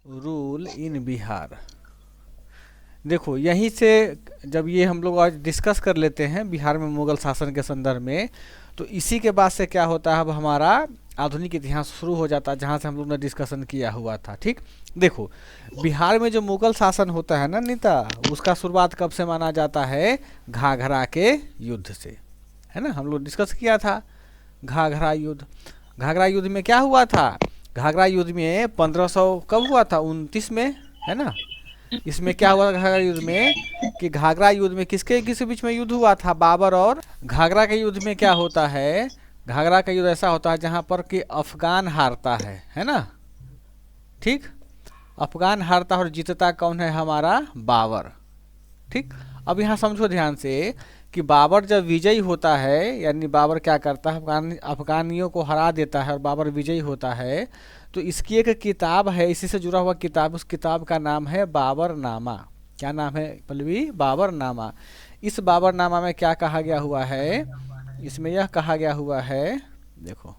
Rule in Bihar. देखो यहीं से जब ये हम लोग आज डिस्कस कर लेते हैं बिहार में मुगल शासन के संदर्भ में, तो इसी के बाद से क्या होता है, अब हमारा आधुनिक इतिहास शुरू हो जाता है जहाँ से हम लोग ने डिस्कशन किया हुआ था। ठीक, देखो बिहार में जो मुगल शासन होता है ना नीता, उसका शुरुआत कब से माना जाता है? घाघरा के युद्ध से, है ना। हम लोग डिस्कस किया था घाघरा युद्ध। घाघरा युद्ध में क्या हुआ था? घाघरा युद्ध में 1500 कब हुआ था? 29 में, है ना। इसमें क्या हुआ था घाघरा युद्ध में कि घाघरा युद्ध में किसके किसके बीच में युद्ध हुआ था? बाबर और घाघरा के युद्ध में क्या होता है? घाघरा का युद्ध ऐसा होता है जहां पर कि अफगान हारता है ना। ठीक, अफगान हारता है और जीतता कौन है? हमारा बाबर। ठीक, अब यहाँ समझो ध्यान से कि बाबर जब विजयी होता है, यानी बाबर क्या करता है, अफगानियों को हरा देता है और बाबर विजयी होता है, तो इसकी एक किताब है, इसी से जुड़ा हुआ किताब, उस किताब का नाम है बाबरनामा। क्या नाम है पल्लवी? बाबरनामा। इस बाबरनामा में क्या कहा गया हुआ है? इसमें यह कहा गया हुआ है, देखो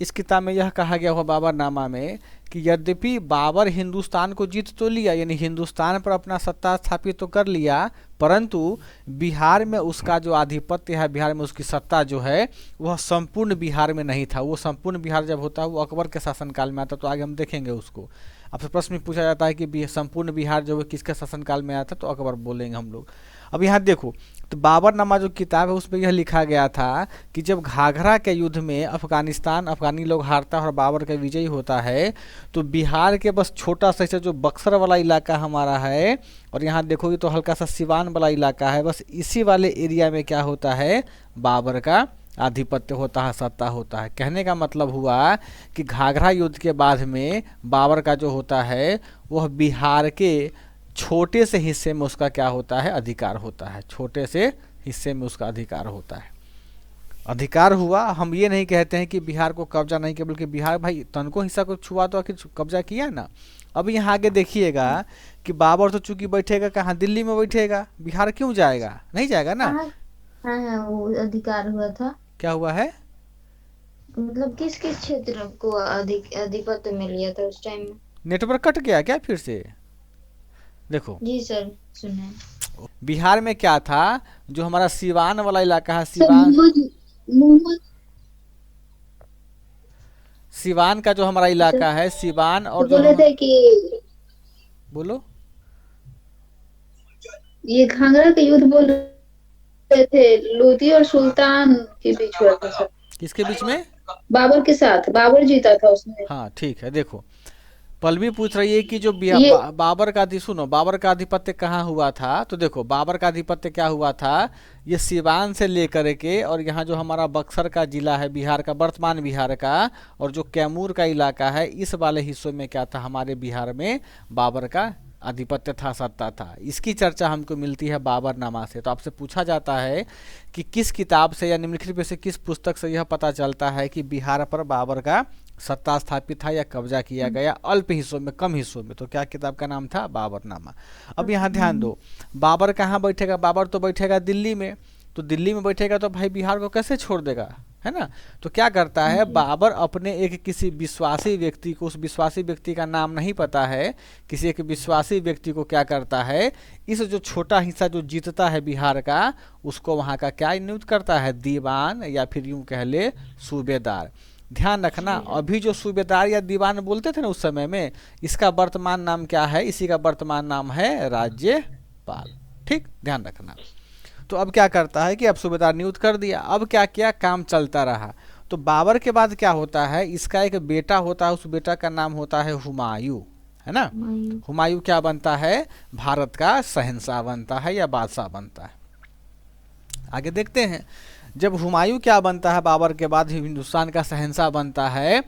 इस किताब में यह कहा गया हुआ बाबरनामा में कि यद्यपि बाबर हिंदुस्तान को जीत तो लिया, यानी हिंदुस्तान पर अपना सत्ता स्थापित तो कर लिया, परंतु बिहार में उसका जो आधिपत्य है, बिहार में उसकी सत्ता जो है वह संपूर्ण बिहार में नहीं था। वो संपूर्ण बिहार जब होता है वो अकबर के शासनकाल में आता, तो आगे हम देखेंगे उसको। आपसे प्रश्न पूछा जाता है कि संपूर्ण बिहार जो है किसके शासनकाल में आया था, तो अकबर बोलेंगे हम लोग। अब यहाँ देखो, तो बाबरनामा जो किताब है उसमें यह लिखा गया था कि जब घाघरा के युद्ध में अफगानी लोग हारता है और बाबर का विजयी होता है, तो बिहार के बस छोटा सा जो बक्सर वाला इलाका हमारा है, और यहाँ देखोगे तो हल्का सा सिवान वाला इलाका है, बस इसी वाले एरिया में क्या होता है? बाबर का आधिपत्य होता है, सत्ता होता है। कहने का मतलब हुआ कि घाघरा युद्ध के बाद में बाबर का जो होता है वह बिहार के छोटे से हिस्से में उसका क्या होता है? अधिकार होता है। छोटे से हिस्से में उसका अधिकार होता है। अधिकार हुआ, हम ये नहीं कहते हैं कि बिहार को कब्जा नहीं किया, बल्कि बिहार भाई तनको हिस्सा को छुआ तो आखिर कब्जा किया ना। अब यहाँ आगे देखिएगा कि बाबर तो चूंकि बैठेगा कहाँ? दिल्ली में बैठेगा, बिहार क्यों जाएगा? नहीं जाएगा ना। हाँ हाँ हाँ, वो अधिकार हुआ था। क्या हुआ है? मतलब किस किस क्षेत्र को आधिपत्य में लिया था उस टाइम में? नेटवर्क कट गया क्या फिर से? देखो जी सर, सुने। बिहार में क्या था, जो हमारा सिवान वाला इलाका है, सर सिवान, मोहम्मद सिवान का जो हमारा सर इलाका है, सिवान, तो और जो बोले हम, थे कि बोलो। ये घाघरा का युद्ध बोल रहे थे, लोधी और सुल्तान के बीच हुआ था सर। किसके बीच में? बाबर के साथ, बाबर जीता था उसमें। हाँ ठीक है, देखो पल्लवी पूछ रही है कि जो ये बाबर का सुनो, बाबर का आधिपत्य कहाँ हुआ था? तो देखो बाबर का आधिपत्य क्या हुआ था, ये सिवान से लेकर के और यहाँ जो हमारा बक्सर का जिला है बिहार का, वर्तमान बिहार का, और जो कैमूर का इलाका है, इस वाले हिस्सों में क्या था? हमारे बिहार में बाबर का आधिपत्य था, सत्ता था। इसकी चर्चा हमको मिलती है बाबरनामा से। तो आपसे पूछा जाता है कि किस किताब से या निम्नलिखित में से किस पुस्तक से यह पता चलता है कि बिहार पर बाबर का सत्ता स्थापित था या कब्जा किया गया अल्प हिस्सों में, कम हिस्सों में? तो क्या किताब का नाम था? बाबरनामा। अब यहाँ ध्यान दो, बाबर कहाँ बैठेगा? बाबर तो बैठेगा दिल्ली में। तो दिल्ली में बैठेगा तो भाई बिहार को कैसे छोड़ देगा, है ना। तो क्या करता है जी बाबर, अपने एक किसी विश्वासी व्यक्ति को, उस विश्वासी व्यक्ति का नाम नहीं पता है, किसी एक विश्वासी व्यक्ति को क्या करता है, इस जो छोटा हिस्सा जो जीतता है बिहार का, उसको वहाँ का क्या नियुक्त करता है? दीवान, या फिर यूं कह ले सूबेदार। ध्यान रखना, जी सर। अभी जो सूबेदार या दीवान बोलते थे ना उस समय में, इसका वर्तमान नाम क्या है? इसी का वर्तमान नाम है राज्यपाल। ठीक, ध्यान रखना। तो अब क्या करता है कि अब सूबेदार नियुक्त कर दिया, अब क्या किया? काम चलता रहा। तो बाबर के बाद क्या होता है? इसका एक बेटा होता है, उस बेटा का नाम होता है हुमायूं, है ना। हुमायूं। हुमायूं क्या बनता है? भारत का शहंशाह बनता है या बादशाह बनता है। आगे देखते हैं, जब हुमायूं क्या बनता है, बाबर के बाद हिंदुस्तान का शहंशाह बनता है,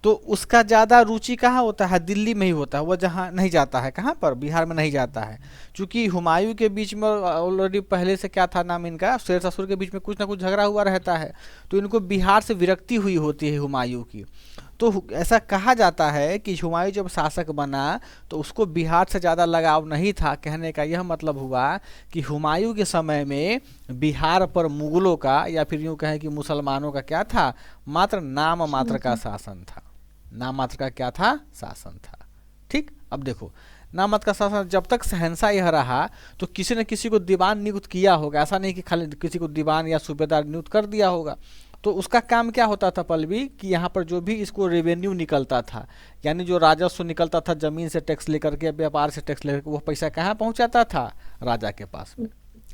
तो उसका ज़्यादा रुचि कहाँ होता है? दिल्ली में ही होता है। वो जहाँ नहीं जाता है, कहाँ पर? बिहार में नहीं जाता है। क्योंकि हुमायूं के बीच में ऑलरेडी पहले से क्या था नाम इनका, शेर ससुर के बीच में कुछ ना कुछ झगड़ा हुआ रहता है, तो इनको बिहार से विरक्ति हुई होती है हुमायूं की। तो ऐसा कहा जाता है कि हुमायूं जब शासक बना तो उसको बिहार से ज़्यादा लगाव नहीं था। कहने का यह मतलब हुआ कि हुमायूं के समय में बिहार पर मुगलों का, या फिर यूं कहें कि मुसलमानों का क्या था? मात्र नाम मात्र का शासन। शासन था। नाम मात्र का क्या था, शासन था। ठीक, अब देखो नाम मात्र का शासन जब तक शहंशाह यह रहा तो किसी न किसी को दीवान नियुक्त किया होगा, ऐसा नहीं कि खाली किसी को दीवान या सूबेदार नियुक्त कर दिया होगा। तो उसका काम क्या होता था पल्लवी कि यहाँ पर जो भी इसको रेवेन्यू निकलता था, यानी जो राजस्व निकलता था जमीन से टैक्स लेकर के, व्यापार से टैक्स लेकर के, वो पैसा कहाँ पहुँचाता था, राजा के पास में।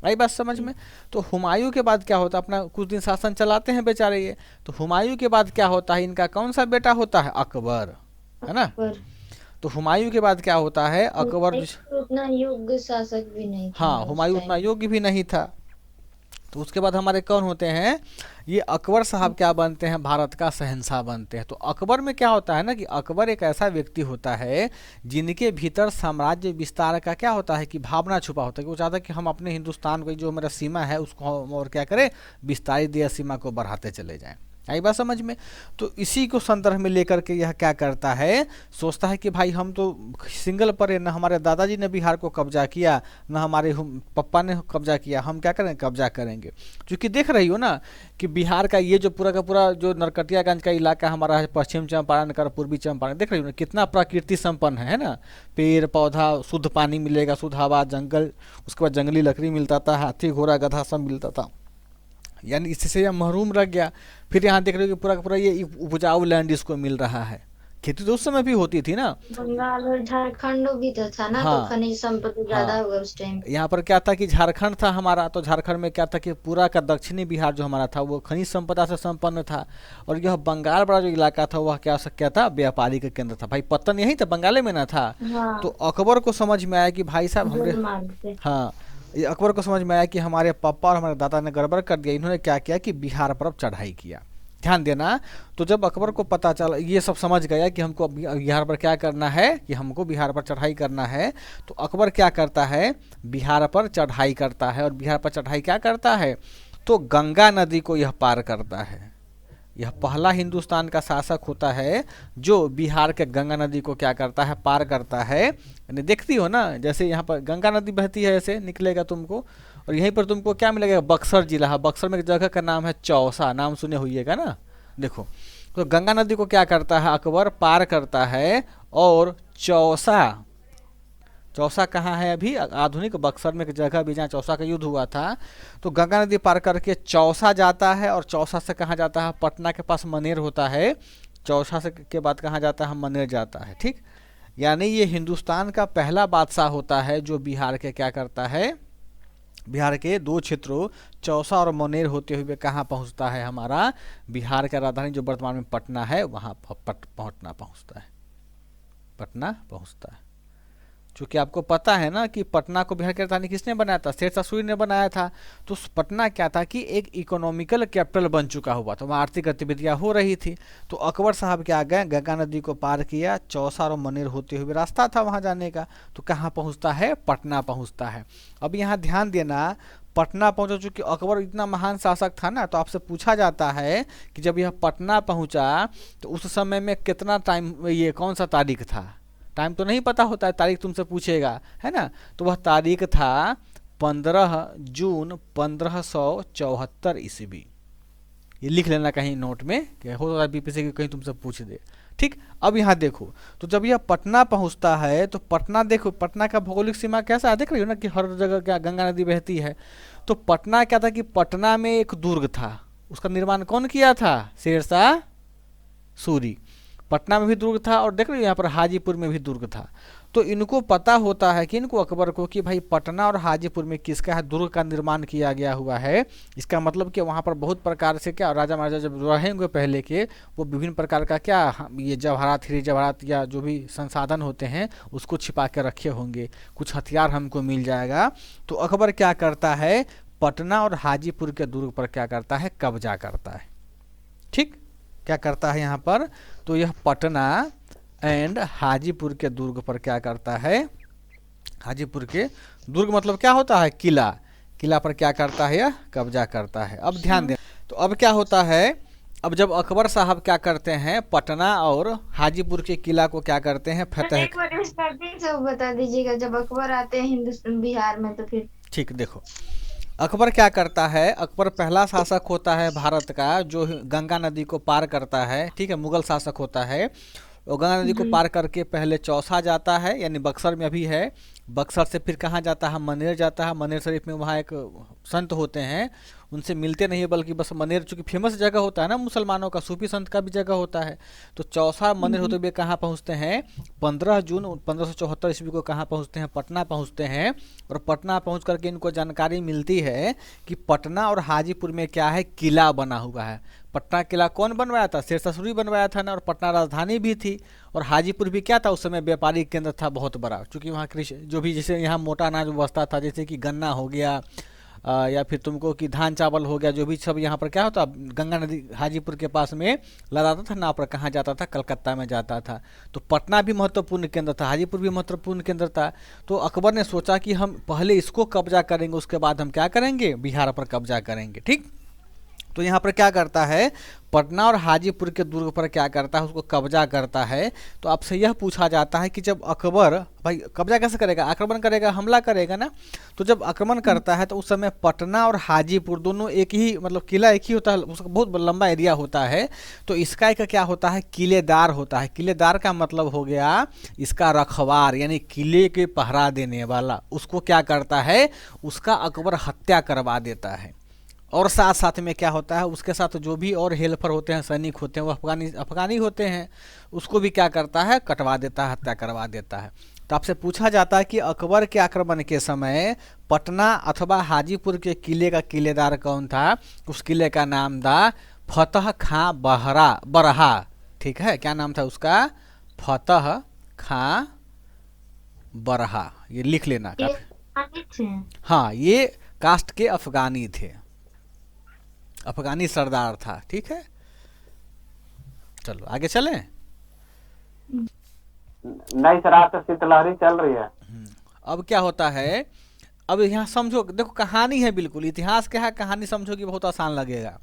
आई बात समझ में। तो हुमायूं के बाद क्या होता है, अपना कुछ दिन शासन चलाते हैं बेचारे ये, तो हुमायूं के बाद क्या होता है, इनका कौन सा बेटा होता है, अकबर, है ना। अकबर। तो हुमायूं के बाद क्या होता है, अकबर हुमायूं उतना योग्य शासक भी नहीं था हाँ, उस हुमायूं उतना टाइम। योग्य भी नहीं था। तो उसके बाद हमारे कौन होते हैं, ये अकबर साहब क्या बनते हैं, भारत का शहंशाह बनते हैं। तो अकबर में क्या होता है ना कि अकबर एक ऐसा व्यक्ति होता है जिनके भीतर साम्राज्य विस्तार का क्या होता है कि भावना छुपा होता है, कि वो चाहता है कि हम अपने हिंदुस्तान को जो मेरा सीमा है उसको हम और क्या करें, विस्तारित दिया सीमा को बढ़ाते चले जाएं। आई बात समझ में। तो इसी को संदर्भ में लेकर के यह क्या करता है, सोचता है कि भाई हम तो सिंगल पर है, न हमारे दादाजी ने बिहार को कब्जा किया, न हमारे पप्पा ने कब्जा किया, हम क्या करें, कब्जा करेंगे। क्योंकि देख रही हो ना कि बिहार का ये जो पूरा का पूरा जो नरकटियागंज का इलाका हमारा है, पश्चिम चंपारण का पूर्वी चंपारण, देख रही हो ना कितना प्रकृति संपन्न है ना, पेड़ पौधा, शुद्ध पानी मिलेगा, शुद्ध हवा, जंगल, उसके बाद जंगली लकड़ी मिलता था, हाथी घोड़ा गधा सब मिलता था, यानी इससे यह महरूम रह गया। फिर यहाँ देख रहे हो कि पूरा का पूरा ये उपजाऊ लैंड इसको मिल रहा है, खेती तो उस समय भी होती थी ना। बंगाल और झारखंड भी तो था ना, तो हाँ खनिज संपत्ति ज्यादा हाँ, होगा उस टाइम। यहाँ पर क्या था कि झारखंड था हमारा, तो झारखंड में क्या था कि पूरा का दक्षिणी बिहार जो हमारा था वो खनिज संपदा से संपन्न था, और यह बंगाल बड़ा जो इलाका था वह क्या था, व्यापारी का केंद्र था। भाई पत्तन यही था, बंगाले में ना था। हाँ, तो अकबर को समझ में आया कि भाई साहब हमरे, गोल मार्ग पे। हाँ, ये अकबर को समझ में आया कि हमारे पापा और हमारे दादा ने गड़बड़ कर दिया। इन्होंने क्या किया कि बिहार पर अब चढ़ाई किया, ध्यान देना। तो जब अकबर को पता चला, ये सब समझ गया कि हमको बिहार पर क्या करना है, कि हमको बिहार पर चढ़ाई करना है, तो अकबर क्या करता है, बिहार पर चढ़ाई करता है। और बिहार पर चढ़ाई क्या करता है, तो गंगा नदी को यह पार करता है। यह पहला हिंदुस्तान का शासक होता है जो बिहार के गंगा नदी को क्या करता है, पार करता है। यानी देखती हो ना, जैसे यहाँ पर गंगा नदी बहती है, ऐसे निकलेगा तुमको, और यहीं पर तुमको क्या मिलेगा, बक्सर जिला है। बक्सर में एक जगह का नाम है चौसा, नाम सुने होइएगा ना। देखो, तो गंगा नदी को क्या करता है, अकबर पार करता है, और चौसा, चौसा कहाँ है अभी, आधुनिक बक्सर में एक जगह भी जहाँ चौसा का युद्ध हुआ था। तो गंगा नदी पार करके चौसा जाता है, और चौसा से कहाँ जाता है, पटना के पास मनेर होता है। चौसा से के बाद कहाँ जाता है, मनेर जाता है। ठीक, यानी ये हिंदुस्तान का पहला बादशाह होता है जो बिहार के क्या करता है, बिहार के दो क्षेत्रों चौसा और मनेर होते हुए कहाँ पहुँचता है, हमारा बिहार का राजधानी जो वर्तमान में पटना है वहाँ पटना पहुँचता है, पटना पहुँचता है। चूँकि आपको पता है ना कि पटना को बिहार की राजधानी किसने बनाया था, शेरशाह सूरी ने बनाया था। तो पटना क्या था कि एक इकोनॉमिकल कैपिटल बन चुका हुआ था, वहाँ आर्थिक गतिविधियाँ हो रही थी। तो अकबर साहब क्या गए, गंगा नदी को पार किया, चौसा और मनेर होते हुए रास्ता था वहाँ जाने का, तो कहाँ पहुँचता है, पटना पहुँचता है। अब यहाँ ध्यान देना, पटना पहुंचा, चूंकि अकबर इतना महान शासक था ना, तो आपसे पूछा जाता है कि जब यह पटना पहुंचा तो उस समय में कितना टाइम, ये कौन सा तारीख था, टाइम तो नहीं पता होता है, तारीख तुमसे पूछेगा, है ना। तो वह तारीख था 15 जून 1574 ईस्वी। ये लिख लेना कहीं नोट में, कि हो सकता है बीपीएससी की कहीं तुमसे पूछ दे। ठीक, अब यहाँ देखो, तो जब यह पटना पहुँचता है तो पटना, देखो पटना का भौगोलिक सीमा कैसा है, देख रही हो ना कि हर जगह क्या गंगा नदी बहती है। तो पटना क्या था कि पटना में एक दुर्ग था, उसका निर्माण कौन किया था, शेरशाह सूरी। पटना में भी दुर्ग था, और देख रहे हो यहाँ पर हाजीपुर में भी दुर्ग था। तो इनको पता होता है कि इनको अकबर को कि भाई पटना और हाजीपुर में किसका है, दुर्ग का निर्माण किया गया हुआ है। इसका मतलब कि वहाँ पर बहुत प्रकार से क्या, राजा महाराजा जब रहेंगे पहले के, वो विभिन्न प्रकार का क्या, ये जवाहरात, हीरे जवाहरात या जो भी संसाधन होते हैं उसको छिपा के रखे होंगे, कुछ हथियार हमको मिल जाएगा। तो अकबर क्या करता है, पटना और हाजीपुर के दुर्ग पर क्या करता है, कब्जा करता है। ठीक, क्या करता है यहाँ पर, तो यह पटना एंड हाजीपुर के दुर्ग पर क्या करता है, हाजीपुर के दुर्ग मतलब क्या होता है, किला, किला पर क्या करता है, यह कब्जा करता है। अब ध्यान दें, तो अब क्या होता है, अब जब अकबर साहब क्या करते हैं, पटना और हाजीपुर के किला को क्या करते हैं, फतेह। एक बार स्टार्टिंग से बता दीजिएगा, जब अकबर आते हैं हिंदुस्तान बिहार में तो फिर। ठीक, देखो अकबर क्या करता है, अकबर पहला शासक होता है भारत का जो गंगा नदी को पार करता है। ठीक है, मुगल शासक होता है। वो गंगा नदी को जी। पार करके पहले चौसा जाता है, यानी बक्सर में अभी है। बक्सर से फिर कहाँ जाता है, मनेर जाता है। मनेर शरीफ में वहाँ एक संत होते हैं, उनसे मिलते नहीं है, बल्कि बस मनेर चूंकि फेमस जगह होता है ना मुसलमानों का, सूफी संत का भी जगह होता है। तो चौसा मनेर होते हुए कहाँ पहुँचते हैं, 15 जून 1574 ईस्वी को कहाँ पहुँचते हैं, पटना पहुँचते हैं। और पटना पहुँच करके इनको जानकारी मिलती है कि पटना और हाजीपुर में क्या है, किला बना हुआ है। पटना किला कौन बनवाया था, शेरशाह सूरी बनवाया था ना, और पटना राजधानी भी थी। और हाजीपुर भी क्या था, उस समय व्यापारिक केंद्र था बहुत बड़ा, क्योंकि वहाँ कृषि जो भी, जैसे यहाँ मोटा अनाज बसता था, जैसे कि गन्ना हो गया या फिर तुमको कि धान चावल हो गया, जो भी सब यहाँ पर क्या होता, गंगा नदी हाजीपुर के पास में लदाता था नाव पर, कहाँ जाता था, कलकत्ता में जाता था। तो पटना भी महत्वपूर्ण केंद्र था, हाजीपुर भी महत्वपूर्ण केंद्र था। तो अकबर ने सोचा कि हम पहले इसको कब्जा करेंगे, उसके बाद हम क्या करेंगे, बिहार पर कब्जा करेंगे। ठीक, तो यहाँ पर क्या करता है, पटना और हाजीपुर के दुर्ग पर क्या करता है, उसको कब्जा करता है। तो आपसे यह पूछा जाता है कि जब अकबर भाई कब्जा कैसे करेगा, आक्रमण करेगा, हमला करेगा ना। तो जब आक्रमण करता है तो उस समय पटना और हाजीपुर दोनों एक ही, मतलब किला एक ही होता है, उसका बहुत लंबा एरिया होता है। तो इसका एक क्या होता है, किलेदार होता है। किलेदार का मतलब हो गया इसका रखवार, यानी किले के पहरा देने वाला। उसको क्या करता है, उसका अकबर हत्या करवा देता है। और साथ साथ में क्या होता है, उसके साथ जो भी और हेल्पर होते हैं, सैनिक होते हैं, वो अफगानी होते हैं, उसको भी क्या करता है, कटवा देता है, हत्या करवा देता है। तो आपसे पूछा जाता है कि अकबर के आक्रमण के समय पटना अथवा हाजीपुर के किले का किलेदार कौन था। उस किले का नाम था फतह खां बरहा। ठीक है, क्या नाम था उसका, फतह खां बरहा। ये लिख लेना ये काफी। अफगानी थे। हाँ, ये कास्ट के अफगानी थे, अफगानी सरदार था। ठीक है, चलो आगे चलें। नहीं सर, आज तो शीतलहरी चल रही है। अब क्या होता है, अब यहाँ समझो, देखो कहानी है, बिल्कुल इतिहास क्या है, कहानी समझोगी बहुत आसान लगेगा।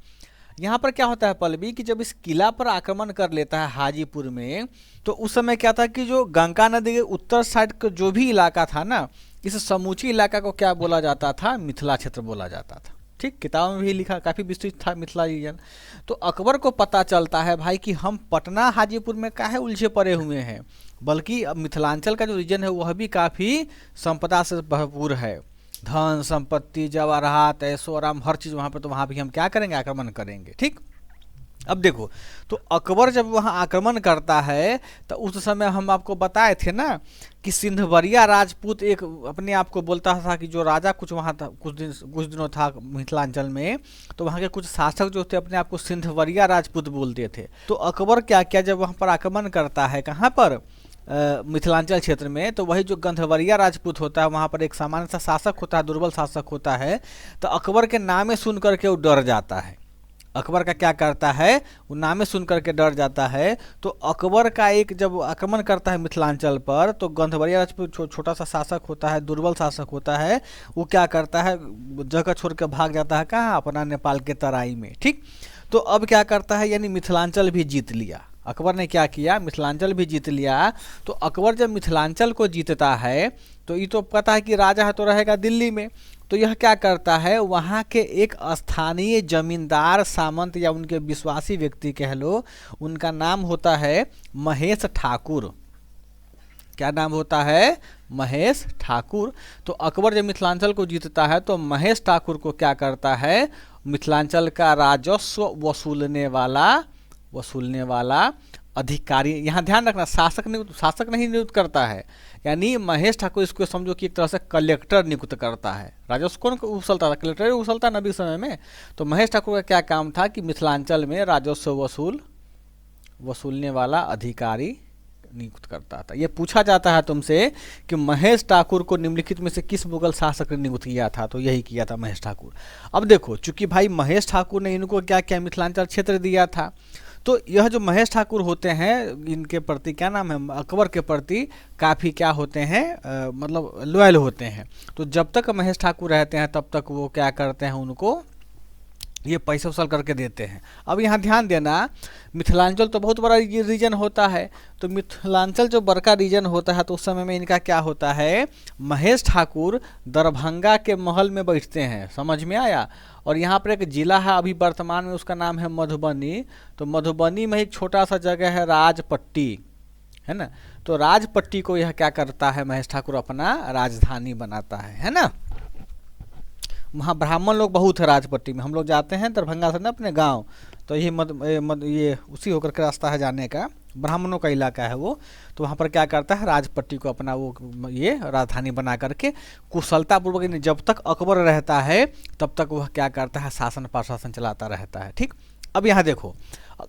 यहाँ पर क्या होता है पल्लवी, कि जब इस किला पर आक्रमण कर लेता है हाजीपुर में, तो उस समय क्या था कि जो गंगा नदी के उत्तर साइड का जो भी इलाका था ना, इस समूची इलाका को क्या बोला जाता था, मिथिला क्षेत्र बोला जाता था। ठीक, किताब में भी लिखा, काफ़ी विस्तृत था मिथिला रीजन। तो अकबर को पता चलता है भाई कि हम पटना हाजीपुर में काहे उलझे पड़े हुए हैं, बल्कि अब मिथिलांचल का जो रीजन है वह भी काफ़ी संपदा से भरपूर है, धन संपत्ति जवाहरात ऐशो आराम हर चीज़ वहाँ पर। तो वहाँ भी हम क्या करेंगे, आक्रमण करेंगे। ठीक, अब देखो, तो अकबर जब वहाँ आक्रमण करता है तो उस समय हम आपको बताए थे ना कि सिंधवरिया राजपूत एक अपने आप को बोलता था कि जो राजा कुछ वहाँ था, कुछ दिनों था मिथिलांचल में, तो वहाँ के कुछ शासक जो थे अपने आप को सिंधवरिया राजपूत बोलते थे। तो अकबर क्या किया, जब वहाँ पर आक्रमण करता है, कहाँ पर, मिथिलांचल क्षेत्र में, तो वही जो गंधवरिया राजपूत होता है, वहाँ पर एक सामान्य सा शासक होता है, दुर्बल शासक होता है। तो अकबर के नामे सुन करके वो डर जाता है। अकबर का क्या करता है, वो नामे सुन करके डर जाता है। तो अकबर का एक जब आक्रमण करता है मिथिलांचल पर, तो गंधवरिया राजपूत छोटा सा शासक होता है, दुर्बल शासक होता है, वो क्या करता है, जगह छोड़ कर भाग जाता है, कहाँ, अपना नेपाल के तराई में। ठीक, तो अब क्या करता है, यानी मिथिलांचल भी जीत लिया अकबर ने, क्या किया, मिथिलांचल भी जीत लिया। तो अकबर जब मिथिलांचल को जीतता है तो ये तो पता है कि राजा है तो रहेगा दिल्ली में। तो यह क्या करता है, वहाँ के एक स्थानीय जमींदार सामंत या उनके विश्वासी व्यक्ति कह लो, उनका नाम होता है महेश ठाकुर। क्या नाम होता है, महेश ठाकुर। तो अकबर जब मिथिलांचल को जीतता है तो महेश ठाकुर को क्या करता है, मिथिलांचल का राजस्व वसूलने वाला अधिकारी, यहाँ ध्यान रखना, शासक नहीं नियुक्त करता है, यानी महेश ठाकुर इसको समझो कि एक तरह से कलेक्टर नियुक्त करता है। राजस्व कौन उछलता था, कलेक्टर उछलता नबी समय में। तो महेश ठाकुर का क्या काम था कि मिथिलांचल में राजस्व वसूलने वाला अधिकारी नियुक्त करता था। ये पूछा जाता है तुमसे कि महेश ठाकुर को निम्नलिखित में से किस मुगल शासक ने नियुक्त किया था, तो यही किया था महेश ठाकुर। अब देखो, चूंकि भाई महेश ठाकुर ने इनको क्या किया, मिथिलांचल क्षेत्र दिया था, तो यह जो महेश ठाकुर होते हैं, इनके प्रति क्या नाम है, अकबर के प्रति काफ़ी क्या होते हैं, मतलब लॉयल होते हैं। तो जब तक महेश ठाकुर रहते हैं तब तक वो क्या करते हैं, उनको ये पैसे वसूल करके देते हैं। अब यहाँ ध्यान देना, मिथिलांचल तो बहुत बड़ा रीजन होता है। तो मिथिलांचल जो बड़का रीजन होता है तो उस समय में इनका क्या होता है, महेश ठाकुर दरभंगा के महल में बैठते हैं, समझ में आया। और यहाँ पर एक जिला है अभी वर्तमान में, उसका नाम है मधुबनी। तो मधुबनी में एक छोटा सा जगह है राजपट्टी, है ना। तो राजपट्टी को यह क्या करता है, महेश ठाकुर अपना राजधानी बनाता है ना। वहाँ ब्राह्मण लोग बहुत है राजपट्टी में, हम लोग जाते हैं दरभंगा से ना अपने गांव, तो ये उसी होकर के रास्ता है जाने का, ब्राह्मणों का इलाका है वो। तो वहाँ पर क्या करता है, राजपट्टी को अपना वो ये राजधानी बना करके कुशलतापूर्वक, जब तक अकबर रहता है तब तक वह क्या करता है, शासन प्रशासन चलाता रहता है। ठीक, अब यहाँ देखो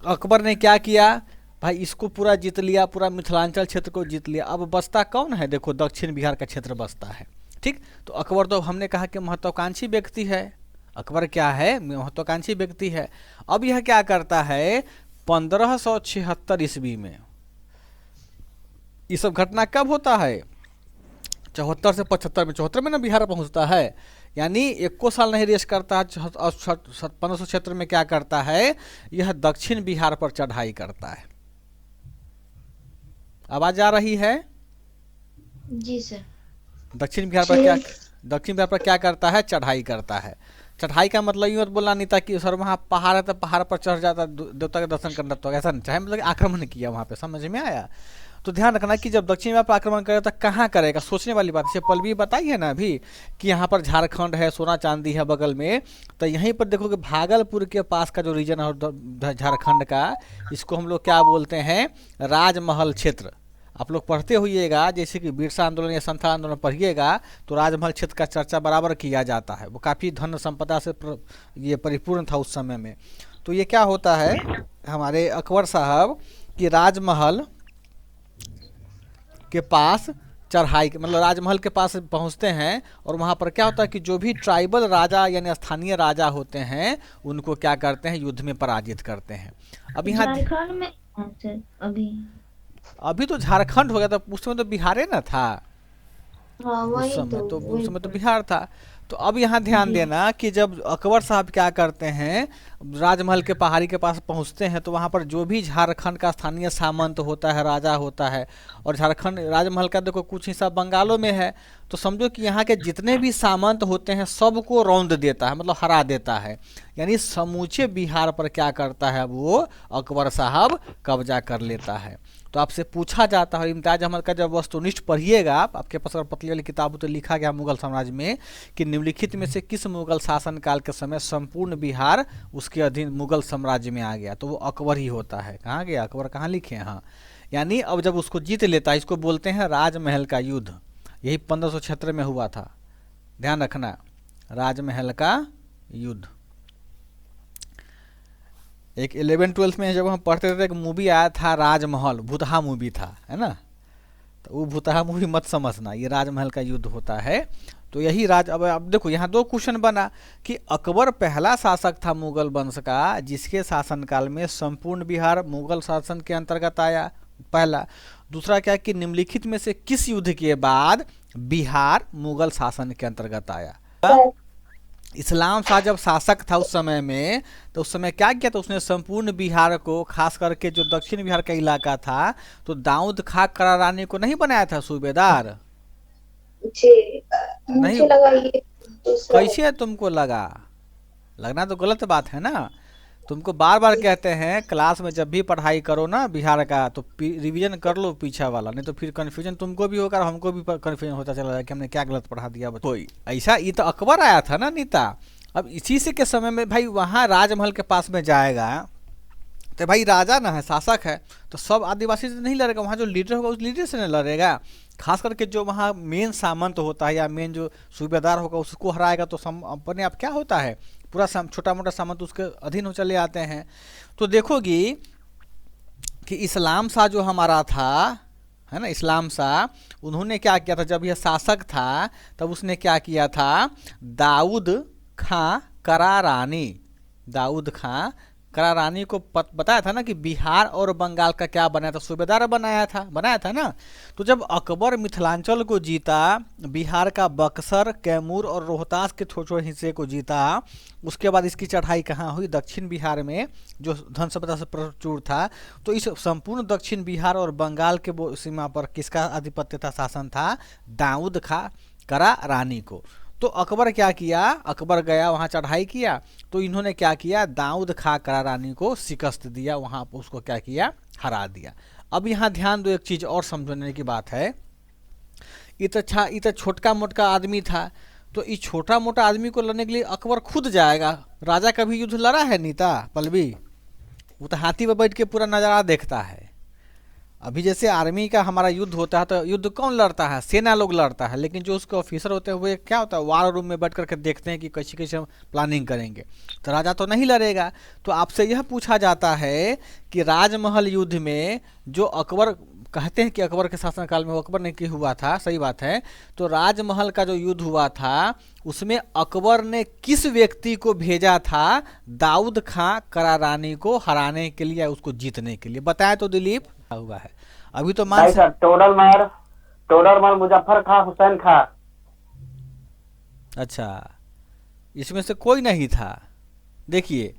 अकबर ने क्या किया भाई, इसको पूरा जीत लिया, पूरा मिथिलांचल क्षेत्र को जीत लिया। अब बचता कौन है, देखो दक्षिण बिहार का क्षेत्र बचता है। ठीक, तो अकबर तो हमने कहा कि महत्वाकांक्षी व्यक्ति है, अकबर क्या है, महत्वाकांक्षी व्यक्ति है। अब यह क्या करता है, 1576 ईस्वी में, ये सब घटना कब होता है, 74 से 75 में, 74 में ना बिहार पहुंचता है, यानी 1 साल नहीं रेस्ट करता है। 1576 में क्या करता है, यह दक्षिण बिहार पर चढ़ाई करता है। आवाज आ रही है? जी सर। दक्षिण बिहार पर क्या करता है, चढ़ाई करता है। चढ़ाई का मतलब यूँ मत बोलना नहीं था कि सर वहाँ पहाड़ है तो पहाड़ पर चढ़ जाता देवता के दर्शन करना, तो ऐसा नहीं, चाहे मतलब आक्रमण किया वहाँ पे, समझ में आया। तो ध्यान रखना कि जब दक्षिण बिहार पर आक्रमण करेगा तो कहाँ करेगा, सोचने वाली बात है। पल्लवी बताई है ना अभी कि यहाँ पर झारखंड है, सोना चांदी है बगल में, तो यहीं पर देखो कि भागलपुर के पास का जो रीजन है झारखंड का, इसको हम लोग क्या बोलते हैं, राजमहल क्षेत्र। आप लोग पढ़ते होइएगा, जैसे कि बिरसा आंदोलन या संथाल आंदोलन पढ़िएगा तो राजमहल क्षेत्र का चर्चा बराबर किया जाता है। वो काफ़ी धन संपदा से ये परिपूर्ण था उस समय में। तो ये क्या होता है हमारे अकबर साहब कि राजमहल के पास चढ़ाई, मतलब राजमहल के पास पहुंचते हैं, और वहाँ पर क्या होता है कि जो भी ट्राइबल राजा यानी स्थानीय राजा होते हैं उनको क्या करते हैं, युद्ध में पराजित करते हैं। अब यहाँ झारखंड में सर अभी तो झारखंड हो गया था, उस समय तो बिहार ना था, हाँ उस वही समय तो बिहार था। तो अब यहाँ ध्यान देना कि जब अकबर साहब क्या करते हैं, राजमहल के पहाड़ी के पास पहुँचते हैं, तो वहाँ पर जो भी झारखंड का स्थानीय सामंत होता है, राजा होता है, और झारखंड राजमहल का देखो कुछ हिस्सा बंगालों में है, तो समझो कि यहाँ के जितने भी सामंत होते हैं सबको रौंद देता है, मतलब हरा देता है। यानी समूचे बिहार पर क्या करता है, वो अकबर साहब कब्जा कर लेता है। तो आपसे पूछा जाता है, इम्तियाज अहमद का जब वस्तुनिष्ठ पढ़िएगा आप, आपके पास अगर पतली वाली किताब तो लिखा गया मुगल साम्राज्य में कि निम्नलिखित में से किस मुगल शासन काल के समय संपूर्ण बिहार उसके अधीन मुगल साम्राज्य में आ गया, तो वो अकबर ही होता है। कहाँ गया अकबर, कहाँ लिखे हैं, हाँ। यानी अब जब उसको जीत लेता है, इसको बोलते हैं राजमहल का युद्ध, यही 1576 में हुआ था, ध्यान रखना, राजमहल का युद्ध। एक 11-12 में जब हम पढ़ते थे, एक मूवी आया था राजमहल, भूतहा मूवी था, है ना, तो वो भूतहा मूवी मत समझना, ये राजमहल का युद्ध होता है। तो यही अब देखो यहाँ 2 क्वेश्चन बना कि अकबर पहला शासक था मुगल वंश का जिसके शासनकाल में संपूर्ण बिहार मुगल शासन के अंतर्गत आया, पहला। दूसरा क्या कि निम्नलिखित में से किस युद्ध के बाद बिहार मुगल शासन के अंतर्गत आया। इस्लाम शाह जब शासक था उस समय में, तो उस समय क्या किया था, उसने संपूर्ण बिहार को, खास करके जो दक्षिण बिहार का इलाका था, तो दाऊद खां करारानी को नहीं बनाया था सूबेदार। नहीं लगा ये कैसे तुमको लगा, लगना तो गलत बात है ना। तुमको बार बार कहते हैं क्लास में जब भी पढ़ाई करो ना बिहार का, तो रिवीजन कर लो पीछा वाला, नहीं तो फिर कन्फ्यूजन तुमको भी होगा और हमको भी कन्फ्यूजन होता चला जाएगा कि हमने क्या गलत पढ़ा दिया। कोई ऐसा, ये तो अकबर आया था ना नीता। अब इसी से के समय में भाई वहाँ राजमहल के पास में जाएगा, तो भाई राजा ना है, शासक है, तो सब आदिवासी से नहीं लड़ेगा, वहाँ जो लीडर होगा उस लीडर से नहीं लड़ेगा। खास करके जो वहाँ मेन सामंत होता है या मेन जो सूबेदार होगा उसको हराएगा, तो अपने आप क्या होता है, पूरा छोटा मोटा सामंत उसके अधीन हो चले आते हैं। तो देखोगी कि इस्लाम शाह जो हमारा था, है ना, इस्लाम शाह, उन्होंने क्या किया था, जब यह शासक था तब उसने क्या किया था, दाऊद खां करारानी, दाऊद खां करारानी को बताया था ना कि बिहार और बंगाल का क्या बनाया था, सूबेदार बनाया था ना। तो जब अकबर मिथिलांचल को जीता, बिहार का बक्सर, कैमूर और रोहतास के छोटे छोटे हिस्से को जीता, उसके बाद इसकी चढ़ाई कहाँ हुई, दक्षिण बिहार में जो धन संपदा से प्रचुर था। तो इस संपूर्ण दक्षिण बिहार और बंगाल के सीमा पर किसका आधिपत्य था, शासन था, दाऊद खां करारानी को। तो अकबर क्या किया, अकबर गया वहाँ चढ़ाई किया, तो इन्होंने क्या किया, दाऊद खां करारानी को शिकस्त दिया, वहाँ पर उसको क्या किया, हरा दिया। अब यहाँ ध्यान दो, एक चीज और समझने की बात है। ये तो छोटका मोटका आदमी था, तो इस छोटा मोटा आदमी को लड़ने के लिए अकबर खुद जाएगा। राजा कभी युद्ध लड़ा है नीता पलवी? वो तो हाथी पर बैठ के पूरा नज़ारा देखता है। अभी जैसे आर्मी का हमारा युद्ध होता है तो युद्ध कौन लड़ता है? सेना लोग लड़ता है, लेकिन जो उसके ऑफिसर होते हैं वो क्या होता है, वार रूम में बैठ करके देखते हैं कि कैसे कैसे हम प्लानिंग करेंगे। तो राजा तो नहीं लड़ेगा। तो आपसे यह पूछा जाता है कि राजमहल युद्ध में जो अकबर कहते हैं कि अकबर के शासनकाल में वो अकबर ने की हुआ था, सही बात है। तो राजमहल का जो युद्ध हुआ था उसमें अकबर ने किस व्यक्ति को भेजा था दाऊद खां करारानी को हराने के लिए, उसको जीतने के लिए? बताएं तो दिलीप। हुआ है अभी तो मान सर टोडरमल मुजफ्फर खां हुसैन खां। अच्छा, इसमें से कोई नहीं था। देखिए,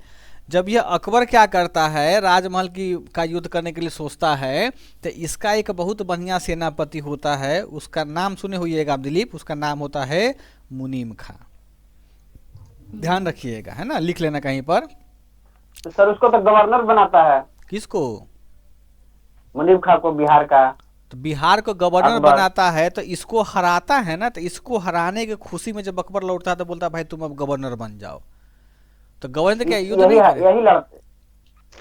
जब यह अकबर क्या करता है, राजमहल का युद्ध करने के लिए सोचता है, तो इसका एक बहुत बढ़िया सेनापति होता है, उसका नाम सुने होइएगा आप दिलीप, उसका नाम होता है मुनीम खां। ध्यान रखिएगा, है ना, लिख लेना कहीं पर। सर उसको तो गवर्नर बनाता है। किसको? मुनीम खां को, बिहार का। तो बिहार को गवर्नर बनाता है, तो इसको हराता है ना। तो इसको हराने की खुशी में जब अकबर लौटता है तो बोलता है भाई तुम अब गवर्नर बन जाओ। तो गवर्नर क्या युद्ध नहीं करे?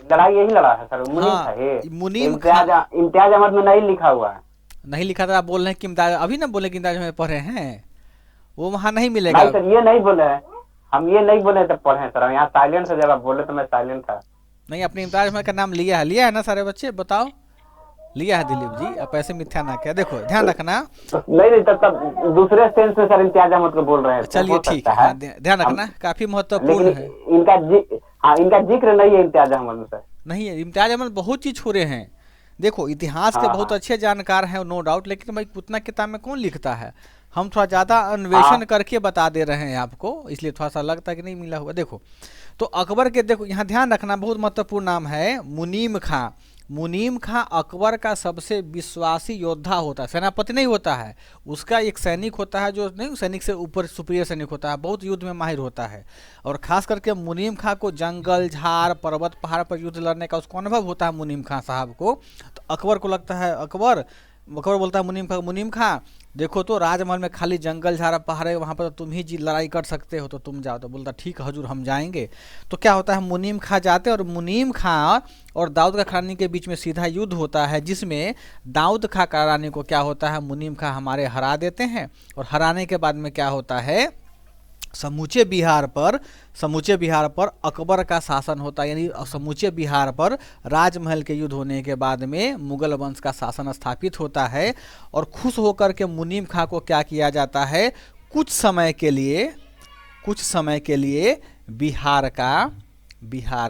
लड़ाई यही लड़ा है सर। मुनीम इम्तियाज अहमद में नहीं लिखा हुआ है। नहीं लिखा था? आप बोल रहे हैं कि इम्तियाज, अभी ना बोले कि इम्तियाज में पढ़े हैं, वो वहां नहीं मिलेगा। नहीं सर, ये नहीं बोले हैं हम, ये नहीं बोले तब पढ़े सर। यहाँ साइलेंट है, जब आप बोले तो मैं साइलेंट था। नहीं, अपने इम्तियाज अहमद का नाम लिया है ना सारे बच्चे? बताओ, लिया है दिलीप जी? आप ऐसे मिथ्या ना क्या, देखो ध्यान रखना। नहीं तब दूसरे सेंस में सर इम्तियाज अहमद को बोल रहे हैं। चलिए ठीक है, ध्यान रखना, काफी महत्वपूर्ण है। इनका जिक्र नहीं है इम्तियाज अहमद में सर। नहीं है, इम्तियाज अहमद बहुत चीज छोड़े हैं। देखो, इतिहास के बहुत अच्छे जानकार हैं नो डाउट, लेकिन भाई उतना किताब में कौन लिखता है? हम थोड़ा ज्यादा अन्वेषण करके बता दे रहे हैं आपको, इसलिए थोड़ा सा लगता है कि नहीं मिला हुआ। देखो, तो अकबर के, देखो यहाँ ध्यान रखना, बहुत महत्वपूर्ण नाम है मुनीम खां। मुनीम खां अकबर का सबसे विश्वासी योद्धा होता है, सेनापति नहीं होता है। उसका एक सैनिक होता है जो नहीं, सैनिक से ऊपर सुपीरियर सैनिक होता है, बहुत युद्ध में माहिर होता है। और खास करके मुनीम खां को जंगल झाड़ पर्वत पहाड़ पर युद्ध लड़ने का उसको अनुभव होता है मुनीम खां साहब को। तो अकबर को लगता है, अकबर बोलता है मुनीम खां देखो तो राजमहल में खाली जंगल झाड़ पहाड़ है, वहाँ पर तो तुम ही जी लड़ाई कर सकते हो, तो तुम जाओ। तो बोलता ठीक है हजूर हम जाएंगे। तो क्या होता है, मुनीम खां जाते हैं और मुनीम खां और दाऊद खां करारानी के बीच में सीधा युद्ध होता है, जिसमें दाऊद खां करारानी को क्या होता है, मुनीम खां हमारे हरा देते हैं। और हराने के बाद में क्या होता है, समूचे बिहार पर अकबर का शासन होता है, यानी समूचे बिहार पर राजमहल के युद्ध होने के बाद में मुगल वंश का शासन स्थापित होता है। और खुश होकर के मुनीम खां को क्या किया जाता है, कुछ समय के लिए बिहार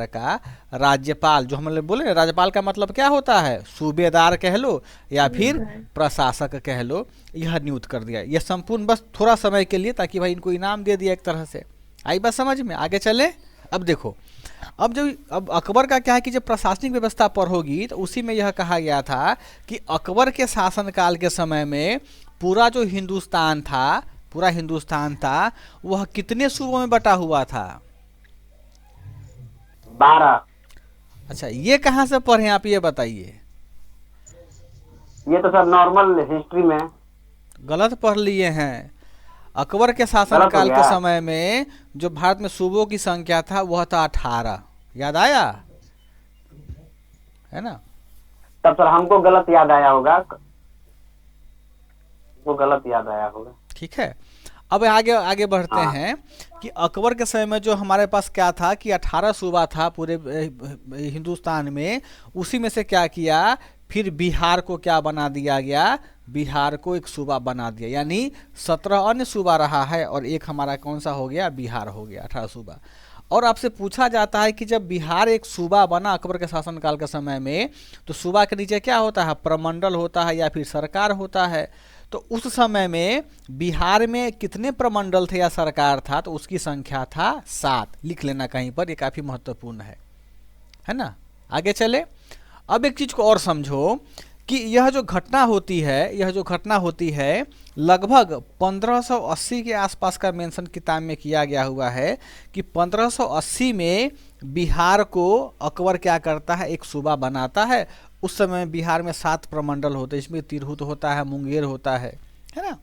का राज्यपाल, जो हम लोग बोले राज्यपाल का मतलब क्या होता है, सूबेदार कह लो या फिर प्रशासक कह लो, यह नियुक्त कर दिया। यह संपूर्ण बस थोड़ा समय के लिए, ताकि भाई इनको इनाम दे दिया एक तरह से। आई बात समझ में? आगे चले। अब देखो, अब अकबर का क्या है कि जब प्रशासनिक व्यवस्था पर होगी तो उसी में यह कहा गया था कि अकबर के शासनकाल के समय में पूरा जो हिंदुस्तान था वह कितने सूबों में बटा हुआ था? 12। अच्छा, ये कहाँ से पढ़े आप, ये बताइए। ये तो सर नॉर्मल हिस्ट्री में। गलत पढ़ लिए हैं। अकबर के शासनकाल के समय में जो भारत में सूबों की संख्या था वह था 18। याद आया है ना? तब सर हमको गलत याद आया होगा, ठीक है। अब आगे बढ़ते हैं कि अकबर के समय में जो हमारे पास क्या था कि 18 सूबा था पूरे हिंदुस्तान में। उसी में से क्या किया, फिर बिहार को क्या बना दिया गया, बिहार को एक सूबा बना दिया, यानी 17 अन्य सूबा रहा है और एक हमारा कौन सा हो गया, बिहार हो गया, 18 सूबा। और आपसे पूछा जाता है कि जब बिहार एक सूबा बना अकबर के शासनकाल के समय में, तो सूबा के नीचे क्या होता है, प्रमंडल होता है या फिर सरकार होता है। तो उस समय में बिहार में कितने प्रमंडल थे या सरकार था, तो उसकी संख्या था 7। लिख लेना कहीं पर, ये काफ़ी महत्वपूर्ण है ना। आगे चले। अब एक चीज़ को और समझो कि यह जो घटना होती है लगभग 1580 के आसपास का मेंशन किताब में किया गया हुआ है कि 1580 में बिहार को अकबर क्या करता है, एक सूबा बनाता है। उस समय बिहार में 7 प्रमंडल होते, इसमें तिरहुत होता है, मुंगेर होता है ना।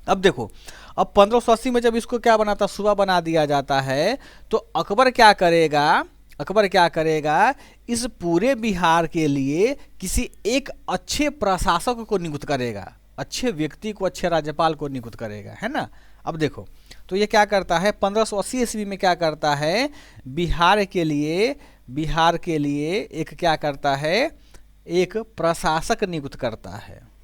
अब देखो, अब 1580 में जब इसको क्या बनाता, सूबा बना दिया जाता है, तो अकबर क्या करेगा, अकबर क्या करेगा, इस पूरे बिहार के लिए किसी एक अच्छे प्रशासक को नियुक्त करेगा, अच्छे व्यक्ति को, अच्छे राज्यपाल को नियुक्त करेगा, है ना। अब देखो, तो ये क्या करता है, 1580 ईस्वी में क्या करता है, बिहार के लिए एक क्या करता है, एक प्रशासक नियुक्त करता है,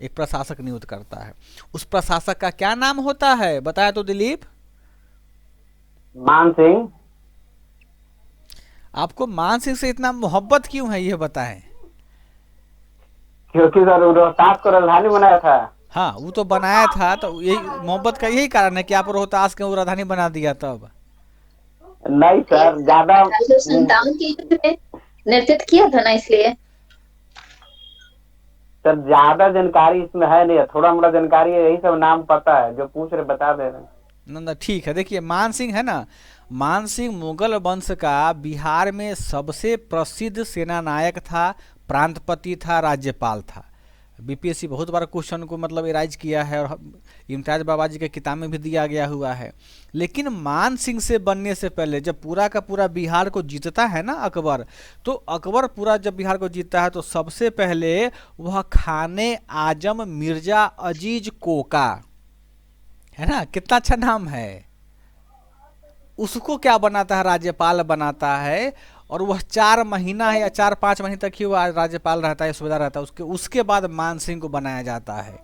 एक प्रशासक नियुक्त करता है। उस प्रशासक का क्या नाम होता है, बताया तो दिलीप? मान सिंह। आपको मान सिंह से इतना मोहब्बत क्यों है, ये बताएं। क्योंकि सर रोहतास को राजधानी बनाया था। हाँ, वो तो बनाया था, तो यही मोहब्बत का यही कारण है कि आप रोहतास के राजधानी बना दिया तब। नहीं सर, ज्यादा 1857 के युद्ध में नेतृत्व किया था ना, इसलिए। सर ज्यादा जानकारी इसमें है नहीं, थोड़ा मोड़ा जानकारी है, यही सब नाम पता है, जो पूछ रहे बता दे रहे। ना ठीक है, देखिए मान सिंह है ना, मान सिंह मुगल वंश का बिहार में सबसे प्रसिद्ध सेना नायक था, प्रांतपति था, राज्यपाल था। बीपीएससी बहुत बार क्वेश्चन को मतलब इराइज किया है और इम्तियाज बाबाजी के किताब में भी दिया गया हुआ है। लेकिन मान सिंह से बनने से पहले जब पूरा का पूरा बिहार को जीतता है ना अकबर, तो अकबर पूरा जब बिहार को जीतता है तो सबसे पहले वह खाने आजम मिर्जा अजीज कोका, है ना, कितना अच्छा नाम है, उसको क्या बनाता है, राज्यपाल बनाता है। और वह 4 महीना है या 4-5 महीने तक ही वह राज्यपाल रहता है, सूबेदार रहता है। उसके बाद मान सिंह को बनाया जाता है,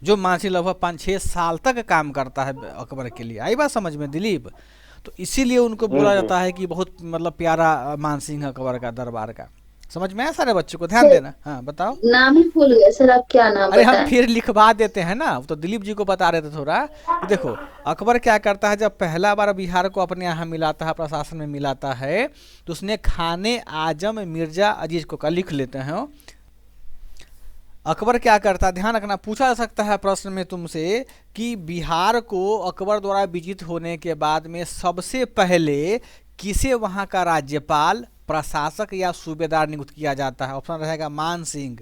जो मान सिंह लगभग 5-6 साल तक काम करता है अकबर के लिए। आई बात समझ में दिलीप? तो इसीलिए उनको बोला जाता है कि बहुत मतलब प्यारा मान सिंह अकबर का दरबार का। समझ में आया सारे बच्चों को? ध्यान देना। हाँ बताओ। नाम ही भूल गए सर, आप क्या नाम अरे हम बताएं? फिर लिखवा देते हैं ना, तो दिलीप जी को बता रहे थे थोड़ा कि देखो अकबर क्या करता है, जब पहला बार बिहार को अपने यहाँ मिलाता है, प्रशासन में मिलाता है, तो उसने खाने आजम मिर्जा अजीज को का लिख लेते हैं। अकबर क्या करता है, ध्यान रखना, पूछा जा सकता है प्रश्न में तुमसे कि बिहार को अकबर द्वारा विजित होने के बाद में सबसे पहले किसे वहाँ का राज्यपाल, प्रशासक या सूबेदार नियुक्त किया जाता है? ऑप्शन रहेगा मान सिंह,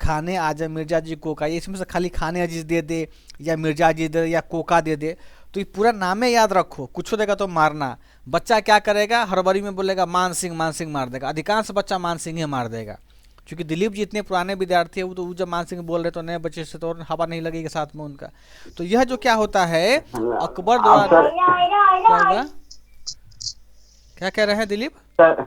खाने आजम मिर्जा जी कोका। ये इसमें से खाली खाने अजीज दे दे या मिर्जा अजीज दे दे या कोका दे दे, तो ये पूरा नामे याद रखो, कुछ देगा तो मारना। बच्चा क्या करेगा, हड़बड़ी में बोलेगा मान सिंह मार देगा, अधिकांश बच्चा मान सिंह ही मार देगा। क्योंकि दिलीप जी इतने पुराने विद्यार्थी है, वो तो जब मान सिंह बोल रहे तो नए बच्चे से तो हवा नहीं लगेगी साथ में उनका। तो यह जो क्या होता है अकबर द्वारा, क्या होगा, क्या कह रहे हैं दिलीप? सर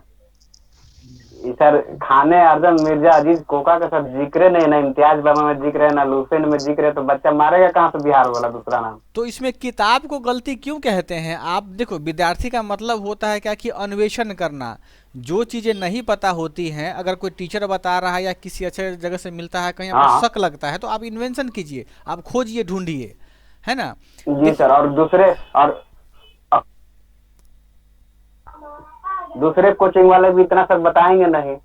खाने आजम मिर्जा अजीज कोका का सब जिक्र नहीं, ना इम्तियाज बाबा में जिक्र है, ना लुसेन में जिक्र है, तो बच्चा मारेगा कहाँ से बिहार वाला दूसरा नाम? तो इसमें किताब को गलती क्यों कहते हैं आप? देखो विद्यार्थी का मतलब होता है क्या कि अन्वेषण करना, जो चीजें नहीं पता होती हैं, अगर कोई टीचर बता रहा है या किसी अच्छे जगह से मिलता है, कहीं आपको शक लगता है, तो आप इन्वेंशन कीजिए, आप खोजिए, ढूंढिए, है ना। जी सर। और दूसरे कोचिंग वाले भी इतना सब बताएंगे नहीं,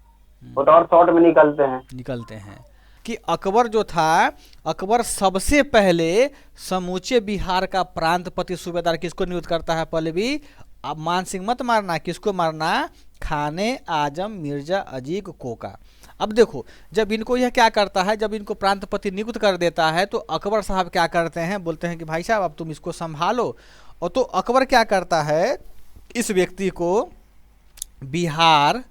वो तो और शॉर्ट में निकलते हैं कि अकबर जो था, अकबर सबसे पहले समूचे बिहार का प्रांतपति सूबेदार किसको नियुक्त करता है? पहले भी अब मान सिंह मत मारना, किसको मारना? खाने आजम मिर्जा अजीज कोका। अब देखो जब इनको यह क्या करता है, जब इनको प्रांतपति नियुक्त कर देता है, तो अकबर साहब क्या करते हैं, बोलते हैं कि भाई साहब अब तुम इसको संभालो। और तो अकबर क्या करता है, इस व्यक्ति को बिहार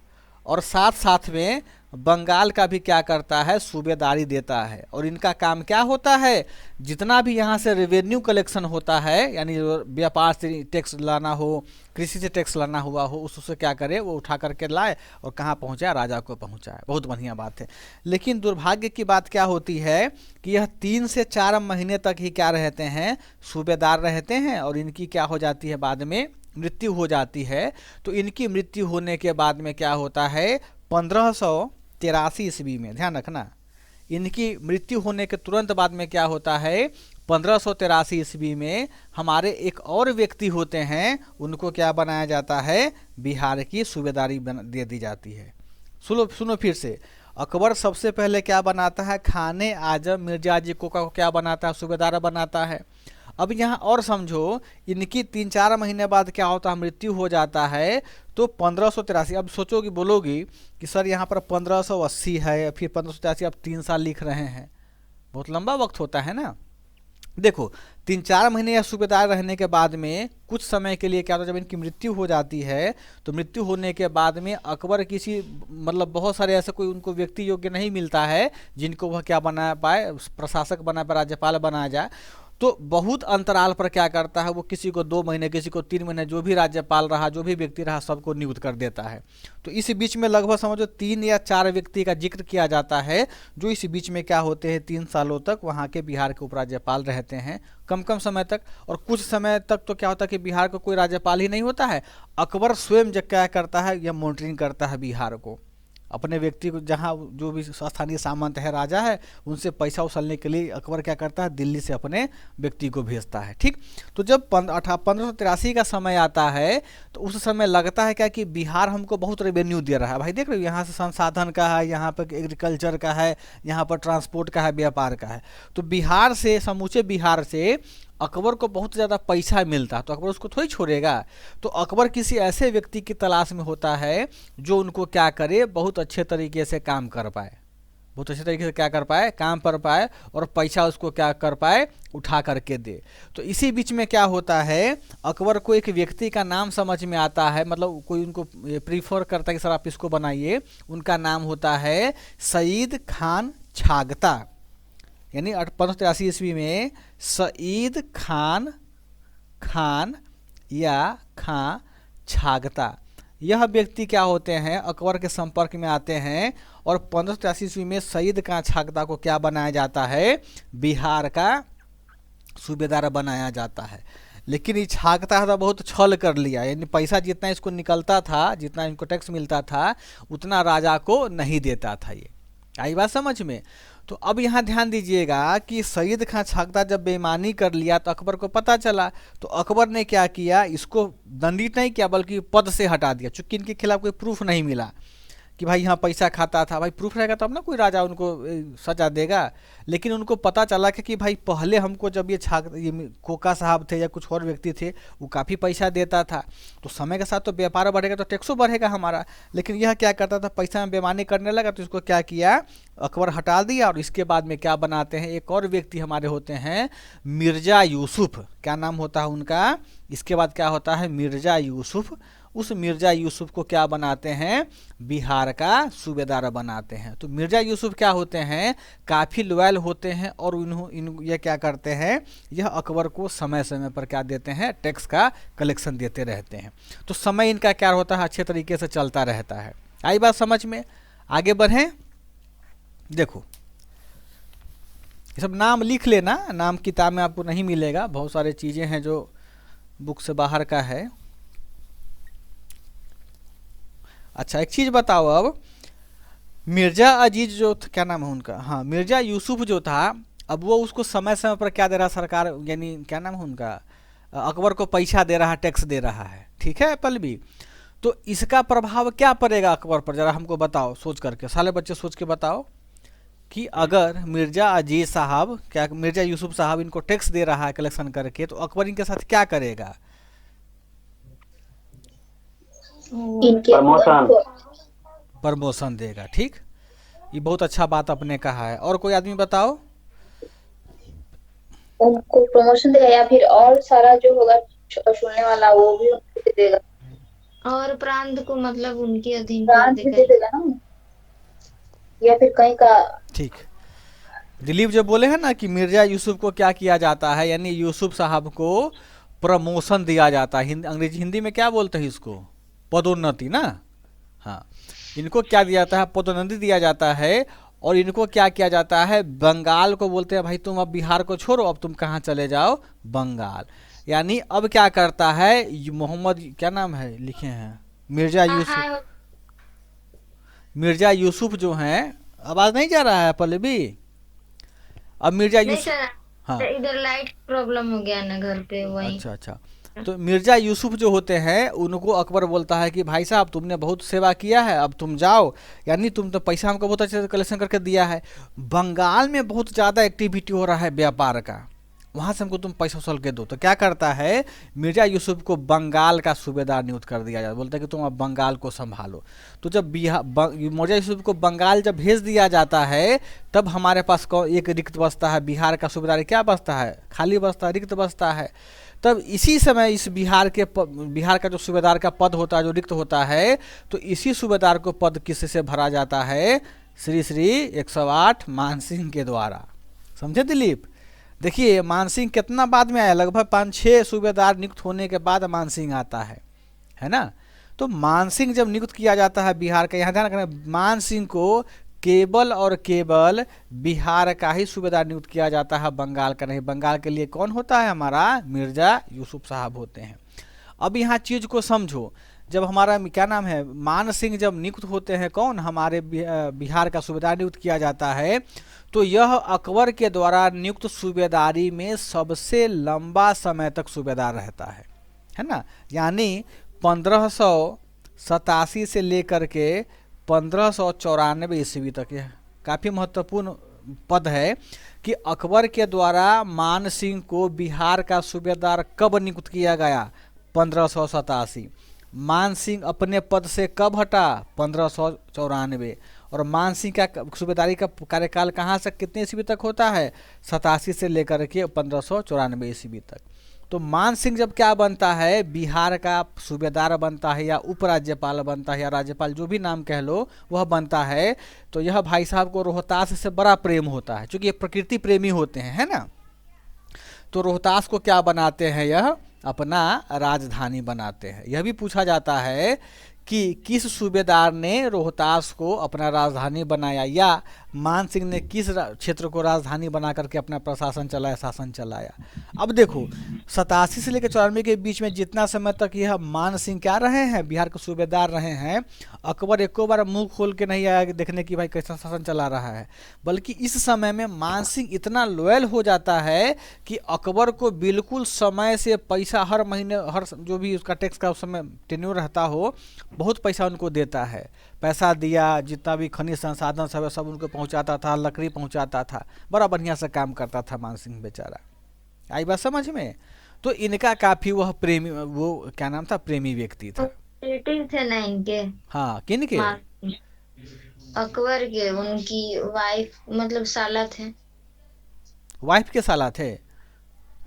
और साथ साथ में बंगाल का भी क्या करता है, सूबेदारी देता है। और इनका काम क्या होता है, जितना भी यहाँ से रेवेन्यू कलेक्शन होता है, यानी व्यापार से टैक्स लाना हो, कृषि से टैक्स लाना हुआ हो, उससे क्या करे, वो उठा करके लाए और कहाँ पहुँचाए, राजा को पहुँचाए। बहुत बढ़िया बात है। लेकिन दुर्भाग्य की बात क्या होती है कि यह 3 से 4 महीने तक ही क्या रहते हैं, सूबेदार रहते हैं, और इनकी क्या हो जाती है, बाद में मृत्यु हो जाती है। तो इनकी मृत्यु होने के बाद में क्या होता है, 1583 ईस्वी में, ध्यान रखना, इनकी मृत्यु होने के तुरंत बाद में क्या होता है, 1583 ईस्वी में हमारे एक और व्यक्ति होते हैं, उनको क्या बनाया जाता है, बिहार की सूबेदारी दे दी जाती है। सुनो फिर से, अकबर सबसे पहले क्या बनाता है, खाने आजम मिर्जा अजीज कोका को क्या बनाता है, सूबेदार बनाता है। अब यहाँ और समझो, इनकी 3-4 महीने बाद क्या होता है, मृत्यु हो जाता है। तो 1583, अब सोचोगी बोलोगी कि सर यहाँ पर 1580 है, फिर 1583 आप 3 साल लिख रहे हैं, बहुत लंबा वक्त होता है ना। देखो 3-4 महीने या सूबेदार रहने के बाद में कुछ समय के लिए क्या होता है, जब इनकी मृत्यु हो जाती है तो मृत्यु होने के बाद में अकबर किसी मतलब बहुत सारे ऐसे कोई उनको व्यक्ति योग्य नहीं मिलता है जिनको वह क्या बना पाए, प्रशासक बना पाए, राज्यपाल बनाया जाए। तो बहुत अंतराल पर क्या करता है वो, किसी को 2 महीने, किसी को 3 महीने, जो भी राज्यपाल रहा, जो भी व्यक्ति रहा, सबको नियुक्त कर देता है। तो इस बीच में लगभग समझो 3 या 4 व्यक्ति का जिक्र किया जाता है जो इस बीच में क्या होते हैं 3 सालों तक वहाँ के बिहार के उपराज्यपाल रहते हैं, कम कम समय तक। और कुछ समय तक तो क्या होता है कि बिहार का कोई राज्यपाल ही नहीं होता है, अकबर स्वयं जो क्या करता है, यह मॉनिटरिंग करता है बिहार को, अपने व्यक्ति को, जहाँ जो भी स्थानीय सामंत है, राजा है, उनसे पैसा वसूलने के लिए अकबर क्या करता है, दिल्ली से अपने व्यक्ति को भेजता है। ठीक, तो जब 1583 का समय आता है तो उस समय लगता है क्या कि बिहार हमको बहुत रेवेन्यू दे रहा है। भाई देख रहे हो, यहाँ से संसाधन का है, यहाँ पर एग्रीकल्चर का है, यहाँ पर ट्रांसपोर्ट का है, व्यापार का है। तो बिहार से, समूचे बिहार से अकबर को बहुत ज़्यादा पैसा मिलता है, तो अकबर उसको थोड़ी छोड़ेगा। तो अकबर किसी ऐसे व्यक्ति की तलाश में होता है जो उनको क्या करे, बहुत अच्छे तरीके से काम कर पाए, बहुत अच्छे तरीके से क्या कर पाए, काम कर पाए, और पैसा उसको क्या कर पाए, उठा करके दे। तो इसी बीच में क्या होता है, अकबर को एक व्यक्ति का नाम समझ में आता है, मतलब कोई उनको प्रीफर करता है कि सर आप इसको बनाइए। उनका नाम होता है सईद खान छागता, यानी 1583 ईस्वी में सईद खान या खां छागता, यह व्यक्ति क्या होते हैं, अकबर के संपर्क में आते हैं और 1583 ईस्वी में सईद खां छागता को क्या बनाया जाता है, बिहार का सूबेदार बनाया जाता है। लेकिन ये छागता था बहुत छल कर लिया, यानी पैसा जितना इसको निकलता था, जितना इनको टैक्स मिलता था, उतना राजा को नहीं देता था। ये आई बात समझ में। तो अब यहाँ ध्यान दीजिएगा कि सईद खां छागता जब बेईमानी कर लिया तो अकबर को पता चला, तो अकबर ने क्या किया, इसको दंडित नहीं किया बल्कि पद से हटा दिया, चूंकि इनके खिलाफ कोई प्रूफ नहीं मिला कि भाई यहाँ पैसा खाता था। भाई प्रूफ रहेगा तब ना कोई राजा उनको सजा देगा। लेकिन उनको पता चला कि भाई पहले हमको जब ये कोका साहब थे या कुछ और व्यक्ति थे, वो काफ़ी पैसा देता था, तो समय के साथ तो व्यापार बढ़ेगा तो टैक्सो बढ़ेगा हमारा। लेकिन यह क्या करता था, पैसा में बेईमानी करने लगा, तो इसको क्या किया, अकबर हटा दिया। और इसके बाद में क्या बनाते हैं, एक और व्यक्ति हमारे होते हैं मिर्ज़ा यूसुफ, क्या नाम होता है उनका, इसके बाद क्या होता है मिर्ज़ा यूसुफ। उस मिर्ज़ा यूसुफ को क्या बनाते हैं, बिहार का सूबेदार बनाते हैं। तो मिर्ज़ा यूसुफ क्या होते हैं, काफ़ी लॉयल होते हैं और ये क्या करते हैं, यह अकबर को समय समय पर क्या देते हैं, टैक्स का कलेक्शन देते रहते हैं। तो समय इनका क्या होता है, अच्छे तरीके से चलता रहता है। आई बात समझ में, आगे बढ़ें। देखो ये सब नाम लिख लेना, नाम किताब में आपको नहीं मिलेगा, बहुत सारे चीज़ें हैं जो बुक से बाहर का है। अच्छा एक चीज़ बताओ, अब मिर्ज़ा अजीज जो क्या नाम है उनका, हाँ मिर्ज़ा यूसुफ जो था, अब वो उसको समय समय पर क्या दे रहा सरकार, यानी क्या नाम है उनका, अकबर को पैसा दे रहा, टैक्स दे रहा है, ठीक है पल्लवी। तो इसका प्रभाव क्या पड़ेगा अकबर पर, ज़रा हमको बताओ, सोच करके, साले बच्चे सोच के बताओ कि अगर मिर्ज़ा अजीज साहब, क्या मिर्ज़ा यूसुफ साहब इनको टैक्स दे रहा है कलेक्शन करके, तो अकबर इनके साथ क्या करेगा, प्रमोशन देगा। ठीक, ये बहुत अच्छा बात आपने कहा है। और कोई आदमी बताओ, उनको प्रमोशन देगा या फिर और सारा जो होगा सुनने वाला वो भी उनको दे देगा, और प्रांत को मतलब उनके अधीन प्रांत भी दे देगा ना, या फिर कहीं का। ठीक, दिलीप जो बोले हैं ना कि मिर्ज़ा यूसुफ को क्या किया जाता है, यानी यूसुफ साहब को प्रमोशन दिया जाता है। अंग्रेजी हिंदी में क्या बोलते हैं इसको, पदोन्नति ना। हाँ, इनको क्या दिया जाता है, पदोन्नति दिया जाता है। और इनको क्या किया जाता है, बंगाल को बोलते हैं भाई तुम अब बिहार को छोड़ो, अब तुम कहाँ चले जाओ, बंगाल। यानी अब क्या करता है मोहम्मद, क्या नाम है लिखे हैं, मिर्ज़ा यूसुफ जो हैं, आवाज़ नहीं जा रहा है पल्लवी, अब मिर्ज़ा यूसुफ, हाँ इधर लाइट प्रॉब्लम हो गया ना घर पे, वही। अच्छा अच्छा, तो मिर्ज़ा यूसुफ जो होते हैं उनको अकबर बोलता है कि भाई साहब तुमने बहुत सेवा किया है, अब तुम जाओ, यानी तुम तो पैसा हमको बहुत अच्छे से कलेक्शन करके दिया है। बंगाल में बहुत ज़्यादा एक्टिविटी हो रहा है व्यापार का, वहाँ से हमको तुम पैसा वसूल के दो। तो क्या करता है, मिर्जा यूसुफ को बंगाल का सूबेदार नियुक्त कर दिया जाता, बोलता है कि तुम अब बंगाल को संभालो। तो जब मिर्जा यूसुफ को बंगाल जब भेज दिया जाता है, तब हमारे पास एक रिक्त बचता है, बिहार का सूबेदार क्या बचता है, खाली बचता है, रिक्त बचता है। तब इसी समय इस बिहार का जो सूबेदार का पद होता है, जो रिक्त होता है, तो इसी सूबेदार को पद किससे भरा जाता है, श्री श्री 108 मानसिंह के द्वारा। समझे दिलीप? देखिए मानसिंह कितना बाद में आया, लगभग 5-6 सूबेदार नियुक्त होने के बाद मानसिंह आता है ना। तो मानसिंह जब नियुक्त किया जाता है बिहार का, यहाँ ध्यान रखना, मानसिंह को केवल और केवल बिहार का ही सूबेदार नियुक्त किया जाता है, बंगाल का नहीं। बंगाल के लिए कौन होता है, हमारा मिर्जा यूसुफ साहब होते हैं। अब यहाँ चीज को समझो, जब हमारा क्या नाम है, मान सिंह जब नियुक्त होते हैं, कौन, हमारे बिहार का सूबेदार नियुक्त किया जाता है, तो यह अकबर के द्वारा नियुक्त सूबेदारी में सबसे लंबा समय तक सूबेदार रहता है ना। यानी 1587 से लेकर के 1594 ईस्वी तक, यह काफ़ी महत्वपूर्ण पद है कि अकबर के द्वारा मान सिंह को बिहार का सूबेदार कब नियुक्त किया गया, 1587। मान सिंह अपने पद से कब हटा, 1594। और मान सिंह का सूबेदारी का कार्यकाल कहाँ से कितने ईस्वी तक होता है, 87 से लेकर के 1594 ईस्वी तक। तो मान सिंह जब क्या बनता है, बिहार का सूबेदार बनता है, या उपराज्यपाल बनता है, या राज्यपाल, जो भी नाम कह लो, वह बनता है। तो यह भाई साहब को रोहतास से बड़ा प्रेम होता है, क्योंकि ये प्रकृति प्रेमी होते हैं, है ना। तो रोहतास को क्या बनाते हैं, यह अपना राजधानी बनाते हैं। यह भी पूछा जाता है कि किस सूबेदार ने रोहतास को अपना राजधानी बनाया, या मान सिंह ने किस क्षेत्र को राजधानी बना करके अपना प्रशासन चलाया, शासन चलाया। अब देखो 87 से लेकर 94 के बीच में जितना समय तक यह मान सिंह क्या रहे हैं, बिहार के सूबेदार रहे हैं, अकबर एको बार मुंह खोल के नहीं आया कि देखने की भाई कैसा शासन चला रहा है। बल्कि इस समय में मान सिंह इतना लॉयल हो जाता है कि अकबर को बिल्कुल समय से पैसा हर महीने, हर जो भी उसका टैक्स का उस समय टेन्योर रहता हो, बहुत पैसा उनको देता है। पैसा दिया, जितना भी खनिज संसाधन सब उनको पहुंचाता था, लकड़ी पहुंचाता था, बड़ा बढ़िया से काम करता था मान सिंह बेचारा। आई बात समझ में? तो इनका काफी वह प्रेमी, वो क्या नाम था, प्रेमी व्यक्ति था। रिलेटिव थे ना इनके। हाँ, किन के? अकबर के, उनकी वाइफ, मतलब साला थे। वाइफ के साला थे?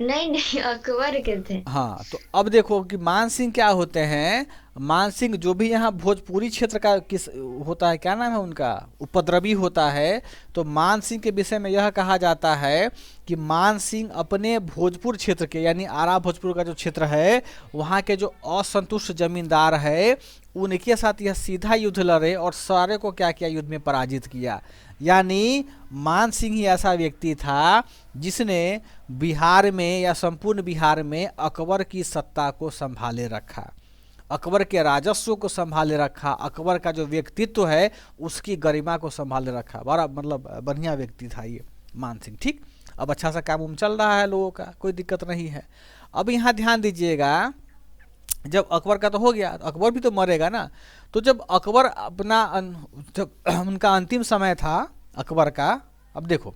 नहीं अकबर के थे। हाँ, तो अब देखो कि मान सिंह क्या होते हैं, मान सिंह जो भी यहाँ भोजपुरी क्षेत्र का किस होता है, क्या नाम है उनका, उपद्रवी होता है। तो मान सिंह के विषय में यह कहा जाता है कि मान सिंह अपने भोजपुर क्षेत्र के, यानी आरा भोजपुर का जो क्षेत्र है, वहाँ के जो असंतुष्ट जमींदार है, उनके साथ यह सीधा युद्ध लड़े और सारे को क्या किया, युद्ध में पराजित किया। यानी मान सिंह ही ऐसा व्यक्ति था जिसने बिहार में या संपूर्ण बिहार में अकबर की सत्ता को संभाले रखा, अकबर के राजस्व को संभाले रखा, अकबर का जो व्यक्तित्व है उसकी गरिमा को संभाले रखा। बड़ा मतलब बढ़िया व्यक्ति था ये मान सिंह। ठीक, अब अच्छा सा काम चल रहा है लोगों का, कोई दिक्कत नहीं है। अब यहाँ ध्यान दीजिएगा, जब अकबर का तो हो गया, अकबर भी तो मरेगा ना। तो जब अकबर अपना जब उनका अंतिम समय था अकबर का, अब देखो,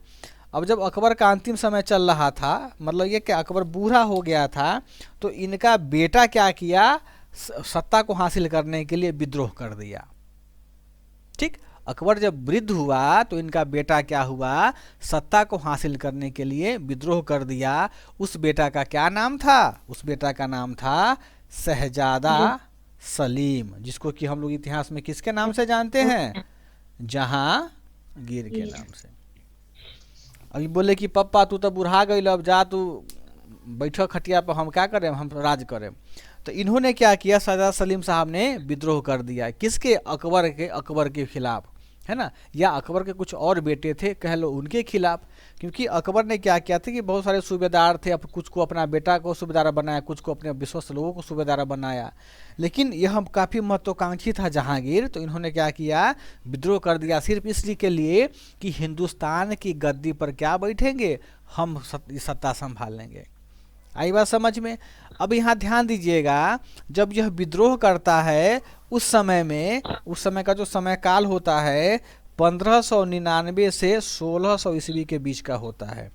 अब जब अकबर का अंतिम समय चल रहा था, मतलब ये कि अकबर बूढ़ा हो गया था, तो इनका बेटा क्या किया, सत्ता को हासिल करने के लिए विद्रोह कर दिया। ठीक, अकबर जब वृद्ध हुआ तो इनका बेटा क्या हुआ, सत्ता को हासिल करने के लिए विद्रोह कर दिया। उस बेटा का क्या नाम था, उस बेटा का नाम था शहजादा सलीम, जिसको कि हम लोग इतिहास में किसके नाम से जानते हैं, जहांगीर के नाम से। अभी बोले कि पप्पा तू तो बुढ़ा गई, अब जा तू बैठो खटिया पर, हम क्या करें, हम राज करें। तो इन्होंने क्या किया, शहजादा सलीम साहब ने विद्रोह कर दिया, किसके, अकबर के खिलाफ, है ना, या अकबर के कुछ और बेटे थे कह लो उनके खिलाफ। क्योंकि अकबर ने क्या किया था कि बहुत सारे सूबेदार थे, कुछ को अपना बेटा को सूबेदार बनाया, कुछ को अपने विश्वस्त लोगों को सूबेदार बनाया, लेकिन यह काफ़ी महत्वाकांक्षी था जहांगीर। तो इन्होंने क्या किया, विद्रोह कर दिया, सिर्फ इसलिए के लिए कि हिंदुस्तान की गद्दी पर क्या बैठेंगे, हम सत्ता संभाल लेंगे। आई बात समझ में? अब यहाँ ध्यान दीजिएगा, जब यह विद्रोह करता है उस समय का जो समय काल होता है 1599 से 1600 ईस्वी के बीच का होता है।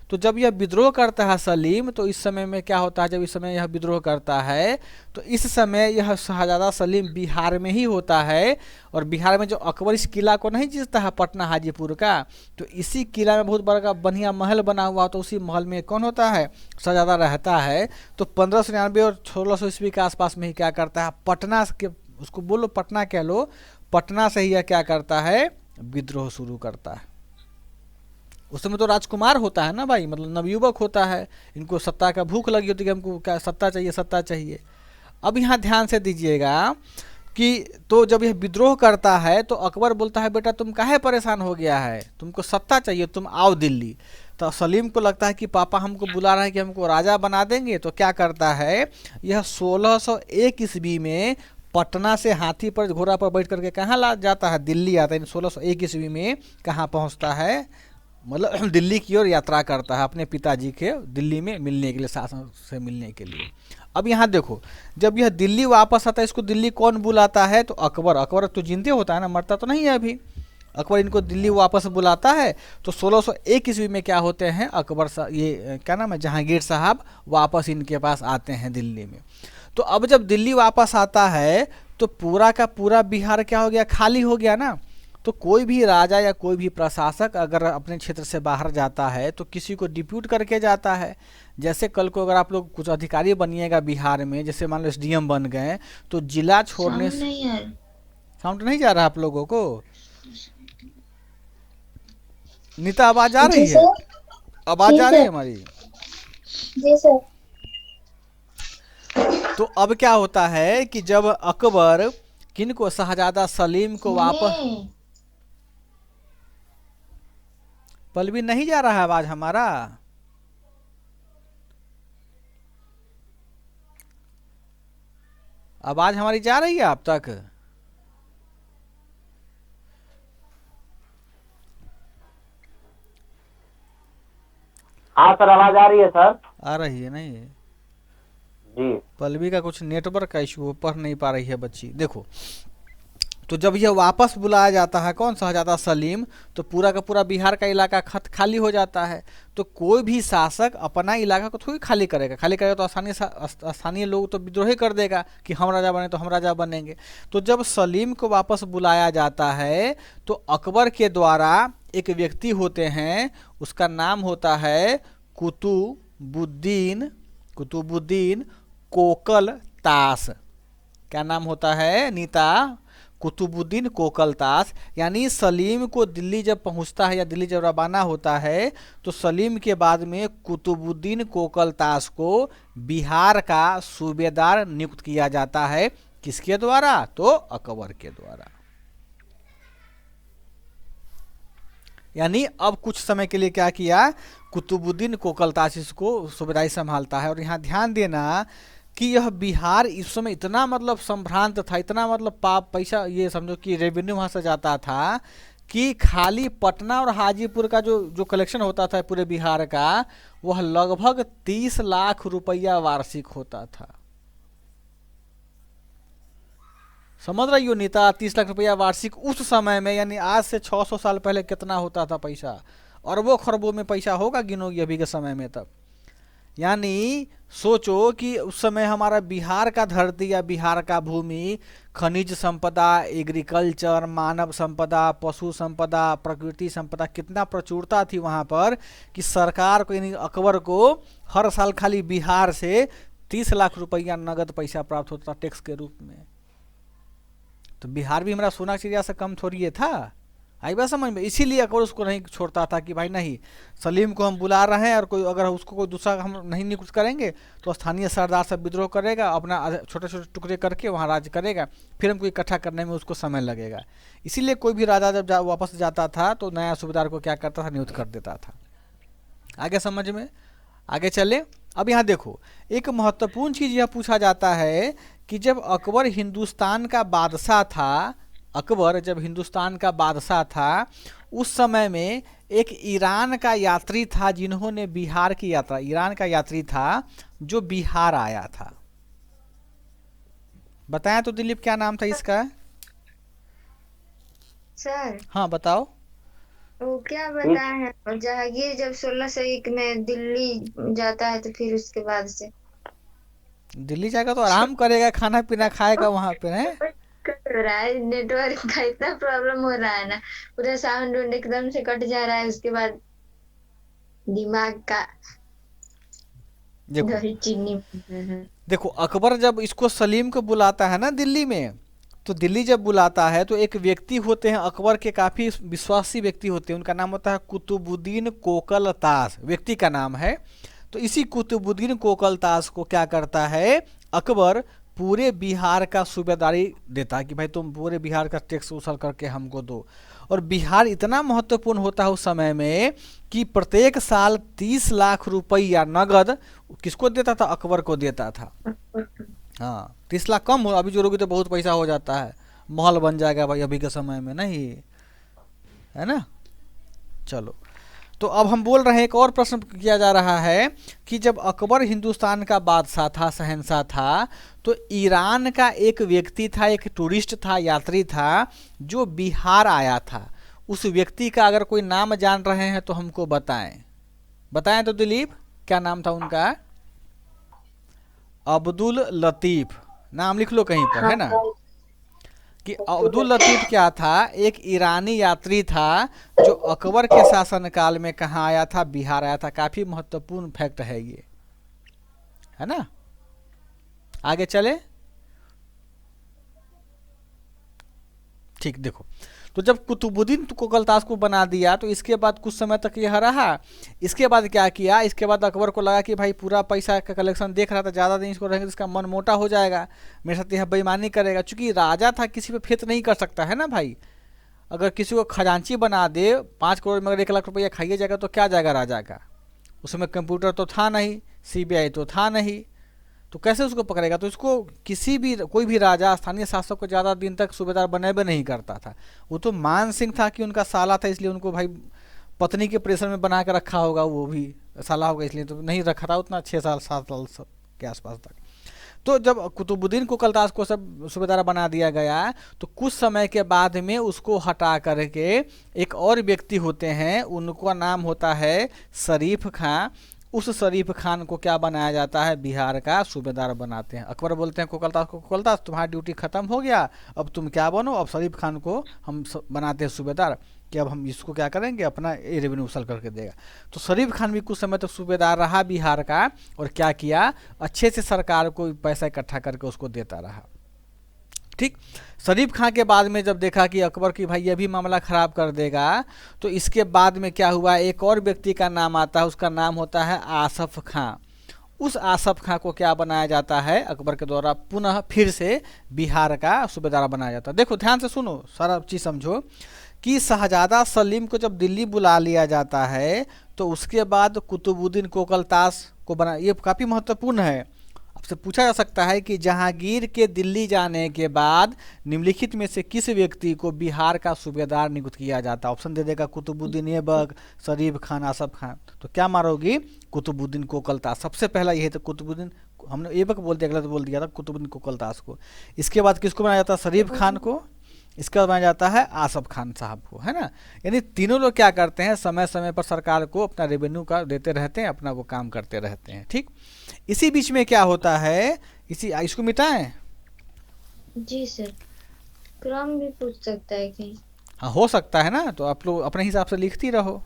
तो जब यह विद्रोह करता है सलीम, तो इस समय में क्या होता है, जब इस समय यह विद्रोह करता है तो इस समय यह शहजादा सलीम बिहार में ही होता है। और बिहार में जो अकबर इस किला को नहीं जीतता है पटना हाजीपुर का, तो इसी किला में बहुत बड़ा बढ़िया महल बना हुआ, तो उसी महल में कौन होता है, शहजादा रहता है। तो 1599 और 1600 ईस्वी के आसपास में ही क्या करता है, पटना के, उसको बोलो पटना कह लो, पटना से ही यह क्या करता है, विद्रोह शुरू करता है। उस समय तो राजकुमार होता है ना भाई, मतलब नवयुवक होता है, इनको सत्ता का भूख लगी होती है कि हमको क्या सत्ता चाहिए, सत्ता चाहिए। अब यहाँ ध्यान से दीजिएगा कि तो जब यह विद्रोह करता है तो अकबर बोलता है बेटा तुम काहे परेशान हो गया है, तुमको सत्ता चाहिए, तुम आओ दिल्ली। तो सलीम को लगता है कि पापा हमको बुला रहे हैं कि हमको राजा बना देंगे, तो क्या करता है, यह 1601 ईस्वी में पटना से हाथी पर घोड़ा पर बैठ करके कहाँ ला जाता है, दिल्ली आता है। 1601 ईस्वी में कहाँ पहुँचता है, मतलब दिल्ली की ओर यात्रा करता है अपने पिताजी के दिल्ली में मिलने के लिए, शासन से मिलने के लिए। अब यहाँ देखो, जब यह दिल्ली वापस आता है, इसको दिल्ली कौन बुलाता है, तो अकबर। अकबर तो जिंदे होता है ना, मरता तो नहीं है अभी। अकबर इनको दिल्ली वापस बुलाता है। तो 1601 ईस्वी में क्या होते हैं, अकबर ये क्या नाम है, जहांगीर साहब वापस इनके पास आते हैं दिल्ली में। तो अब जब दिल्ली वापस आता है तो पूरा का पूरा बिहार क्या हो गया, खाली हो गया ना। तो कोई भी राजा या कोई भी प्रशासक अगर अपने क्षेत्र से बाहर जाता है तो किसी को डिप्यूट करके जाता है। जैसे कल को अगर आप लोग कुछ अधिकारी बनिएगा बिहार में, जैसे मान लो SDM बन गए, तो जिला छोड़ने से साउंड नहीं जा रहा आप लोगों को, नीता आवाज आ रही है, आवाज आ रही है हमारी जी सर। तो अब क्या होता है कि जब अकबर किनको, शहजादा सलीम को वापस, पलवी नहीं जा रहा है आवाज हमारा, आवाज हमारी जा रही है आप तक, हाँ सर आवाज आ रही है सर। आ रही है नहीं जी। पलवी का कुछ नेटवर्क का इशू, पढ़ नहीं पा रही है बच्ची। देखो, तो जब यह वापस बुलाया जाता है कौन, शहजादा सलीम, तो पूरा का पूरा बिहार का इलाका खाली हो जाता है। तो कोई भी शासक अपना इलाका को थोड़ी खाली करेगा, खाली करेगा तो स्थानीय लोग तो विद्रोह कर देगा कि हम राजा बने तो हम राजा बनेंगे। तो जब सलीम को वापस बुलाया जाता है तो अकबर के द्वारा एक व्यक्ति होते हैं, उसका नाम होता है कुतुबुद्दीन कोकल ताश। क्या नाम होता है नीता, कुतुबुद्दीन कोकलताश। यानी सलीम को दिल्ली जब पहुंचता है या दिल्ली जब रवाना होता है तो सलीम के बाद में कुतुबुद्दीन कोकलताश को बिहार का सूबेदार नियुक्त किया जाता है। किसके द्वारा, तो अकबर के द्वारा। यानी अब कुछ समय के लिए क्या किया, कुतुबुद्दीन कोकलताश इसको सूबेदारी संभालता है। और यहाँ ध्यान देना कि यह बिहार इस समय इतना मतलब संभ्रांत था, इतना मतलब पाप पैसा, ये समझो कि रेवेन्यू वहाँ से जाता था कि खाली पटना और हाजीपुर का जो कलेक्शन होता था पूरे बिहार का, वह लगभग 30 लाख रुपया वार्षिक होता था। समझ रही हो नीता, 30 लाख रुपया वार्षिक उस समय में, यानी आज से 600 साल पहले कितना होता था पैसा, अरबों खरबों में पैसा होगा गिनोगी अभी के समय में तब। यानी सोचो कि उस समय हमारा बिहार का धरती या बिहार का भूमि खनिज संपदा, एग्रीकल्चर, मानव संपदा, पशु संपदा, प्रकृति संपदा कितना प्रचुरता थी वहाँ पर कि सरकार को यानी अकबर को हर साल खाली बिहार से 30 लाख रुपया नगद पैसा प्राप्त होता था टैक्स के रूप में। तो बिहार भी हमारा सोना चिड़िया से कम थोड़ी ये था, आई बात समझ में। इसीलिए अकबर उसको नहीं छोड़ता था कि भाई नहीं, सलीम को हम बुला रहे हैं और कोई अगर उसको कोई दूसरा हम नहीं नियुक्त करेंगे तो स्थानीय सरदार सब विद्रोह करेगा, अपना छोटे छोटे टुकड़े करके वहाँ राज करेगा, फिर हमको इकट्ठा करने में उसको समय लगेगा। इसीलिए कोई भी राजा जब वापस जाता था तो नया सूबेदार को क्या करता था, नियुक्त कर देता था। आगे समझ में, आगे चले। अब यहाँ देखो, एक महत्वपूर्ण चीज़ यह पूछा जाता है कि जब अकबर हिंदुस्तान का बादशाह था, अकबर जब हिंदुस्तान का बादशाह था, उस समय में एक ईरान का यात्री था जिन्होंने बिहार की यात्रा, ईरान का यात्री था जो बिहार आया था। बताएं तो दिलीप, क्या नाम था इसका? सर हाँ बताओ। वो क्या फिर बताए हैं, और जहांगीर जब 1601 में दिल्ली जाता है तो फिर उसके बाद से दिल्ली जाएगा तो आराम करेगा, खाना पीना खाएगा वहां पे है। कट हो रहा है, नेटवर्क का इतना प्रॉब्लम हो रहा है ना, पूरा साउंड एकदम से कट जा रहा है, उसके बाद दिमाग का देखो दही चीनी बन रहा है। देखो अकबर जब इसको सलीम को बुलाता है ना दिल्ली में, तो दिल्ली जब बुलाता है तो एक व्यक्ति होते हैं अकबर के, काफी विश्वासी व्यक्ति होते हैं, उनका नाम होता है कुतुबुद्दीन कोकलतास, व्यक्ति का नाम है। तो इसी कुतुबुद्दीन कोकलतास को क्या करता है अकबर, पूरे बिहार का सूबेदारी देता है कि भाई तुम पूरे बिहार का टैक्स वसूल करके हमको दो। और बिहार इतना महत्वपूर्ण होता है उस समय में कि प्रत्येक साल 30 लाख रुपया नगद किसको देता था, अकबर को देता था। हाँ 30 लाख कम हो, अभी जोड़ोगे तो बहुत पैसा हो जाता है, महल बन जाएगा भाई अभी के समय में, नहीं है ना। चलो, तो अब हम बोल रहे हैं, एक और प्रश्न किया जा रहा है कि जब अकबर हिंदुस्तान का बादशाह था, शहंशाह था, तो ईरान का एक व्यक्ति था, एक टूरिस्ट था, यात्री था, जो बिहार आया था। उस व्यक्ति का अगर कोई नाम जान रहे हैं तो हमको बताएं। बताएं तो दिलीप, क्या नाम था उनका? अब्दुल लतीफ़, नाम लिख लो कहीं पर, है ना, कि अब्दुल लतीफ़ क्या था, एक ईरानी यात्री था जो अकबर के शासनकाल में कहाँ आया था, बिहार आया था। काफी महत्वपूर्ण फैक्ट है ये, है ना। आगे चले, ठीक। देखो, तो जब कुतुबुद्दीन कोकलतास को बना दिया तो इसके बाद कुछ समय तक यह रहा। इसके बाद क्या किया, इसके बाद अकबर को लगा कि भाई पूरा पैसा का कलेक्शन देख रहा था, ज़्यादा दिन इसको रहेंगे तो इसका मन मोटा हो जाएगा, मेरे साथ यह बेईमानी करेगा। चूंकि राजा था, किसी पे फेत नहीं कर सकता है ना भाई। अगर किसी को खजांची बना दे 5 करोड़ में, अगर 1 लाख रुपया खाइए जाएगा तो क्या जाएगा राजा का। उसमें कंप्यूटर तो था नहीं, सीबीआई तो था नहीं, तो कैसे उसको पकड़ेगा। तो इसको किसी भी, कोई भी राजा स्थानीय शासक को ज़्यादा दिन तक सूबेदार बने भी नहीं करता था। वो तो मान सिंह था कि उनका साला था, इसलिए उनको भाई पत्नी के प्रेशर में बना के रखा होगा, वो भी साला होगा इसलिए तो नहीं रखा था उतना, 6 साल 7 साल के आसपास तक। तो जब कुतुबुद्दीन कोकलतास को सब सूबेदार बना दिया गया तो कुछ समय के बाद में उसको हटा करके एक और व्यक्ति होते हैं, उनका नाम होता है शरीफ खां। उस शरीफ खान को क्या बनाया जाता है, बिहार का सूबेदार बनाते हैं। अकबर बोलते हैं कोकलतास को, कोकलतास तुम्हारा ड्यूटी खत्म हो गया, अब तुम क्या बनो। अब शरीफ खान को हम बनाते हैं सूबेदार, कि अब हम इसको क्या करेंगे, अपना रेवेन्यू वसूल करके देगा। तो शरीफ खान भी कुछ समय तक सूबेदार रहा बिहार का, और क्या किया, अच्छे से सरकार को पैसा इकट्ठा करके उसको देता रहा। ठीक। शरीफ खां के बाद में जब देखा कि अकबर की भाई ये भी मामला ख़राब कर देगा, तो इसके बाद में क्या हुआ, एक और व्यक्ति का नाम आता है, उसका नाम होता है आसफ खां। उस आसफ खां को क्या बनाया जाता है, अकबर के द्वारा पुनः फिर से बिहार का सूबेदार बनाया जाता है। देखो ध्यान से सुनो, सारा चीज़ समझो कि शहजादा सलीम को जब दिल्ली बुला लिया जाता है तो उसके बाद कुतुबुद्दीन कोकलतास को बना, ये काफ़ी महत्वपूर्ण है। आपसे पूछा जा सकता है कि जहांगीर के दिल्ली जाने के बाद निम्नलिखित में से किस व्यक्ति को बिहार का सूबेदार नियुक्त किया जाता है। ऑप्शन दे देगा कुतुबुद्दीन ऐबक, शरीफ खान, आसफ खान। तो क्या मारोगी, कुतुबुद्दीन कोकलतास। सबसे पहला यही था कुतुबुद्दीन, हमने ऐबक बोल दिया, गलत बोल दिया था, कुतुबुद्दीन कोकलतास को। इसके बाद किसको बनाया जाता है, शरीफ खान को। इसका बनाया जाता है आसफ खान साहब को, है ना। यानी तीनों लोग क्या करते हैं, समय समय पर सरकार को अपना रेवेन्यू का देते रहते हैं, अपना वो काम करते रहते हैं। ठीक। इसी बीच में क्या होता है, इसको मिटाएं। जी सर, क्रम भी पूछ सकता है कहीं। हाँ हो सकता है ना, तो आप लोग अपने हिसाब से लिखती रहो।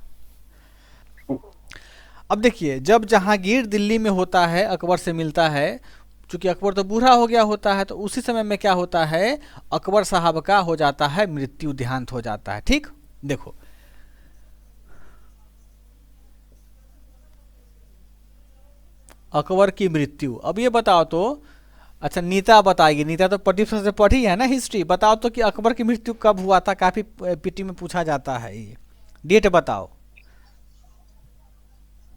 अब देखिए, जब जहांगीर दिल्ली में होता है, अकबर से मिलता है, चूंकि अकबर तो बूढ़ा हो गया होता है, तो उसी समय में क्या होता है, अकबर साहब का हो जाता है मृत्यु, देहांत हो जाता है। ठीक। देखो अकबर की मृत्यु। अब ये बताओ तो, अच्छा नीता बताएगी, नीता तो प्रदीप सर से पढ़ी है ना हिस्ट्री। बताओ तो कि अकबर की मृत्यु कब हुआ था, काफी पीटी में पूछा जाता है, ये डेट बताओ।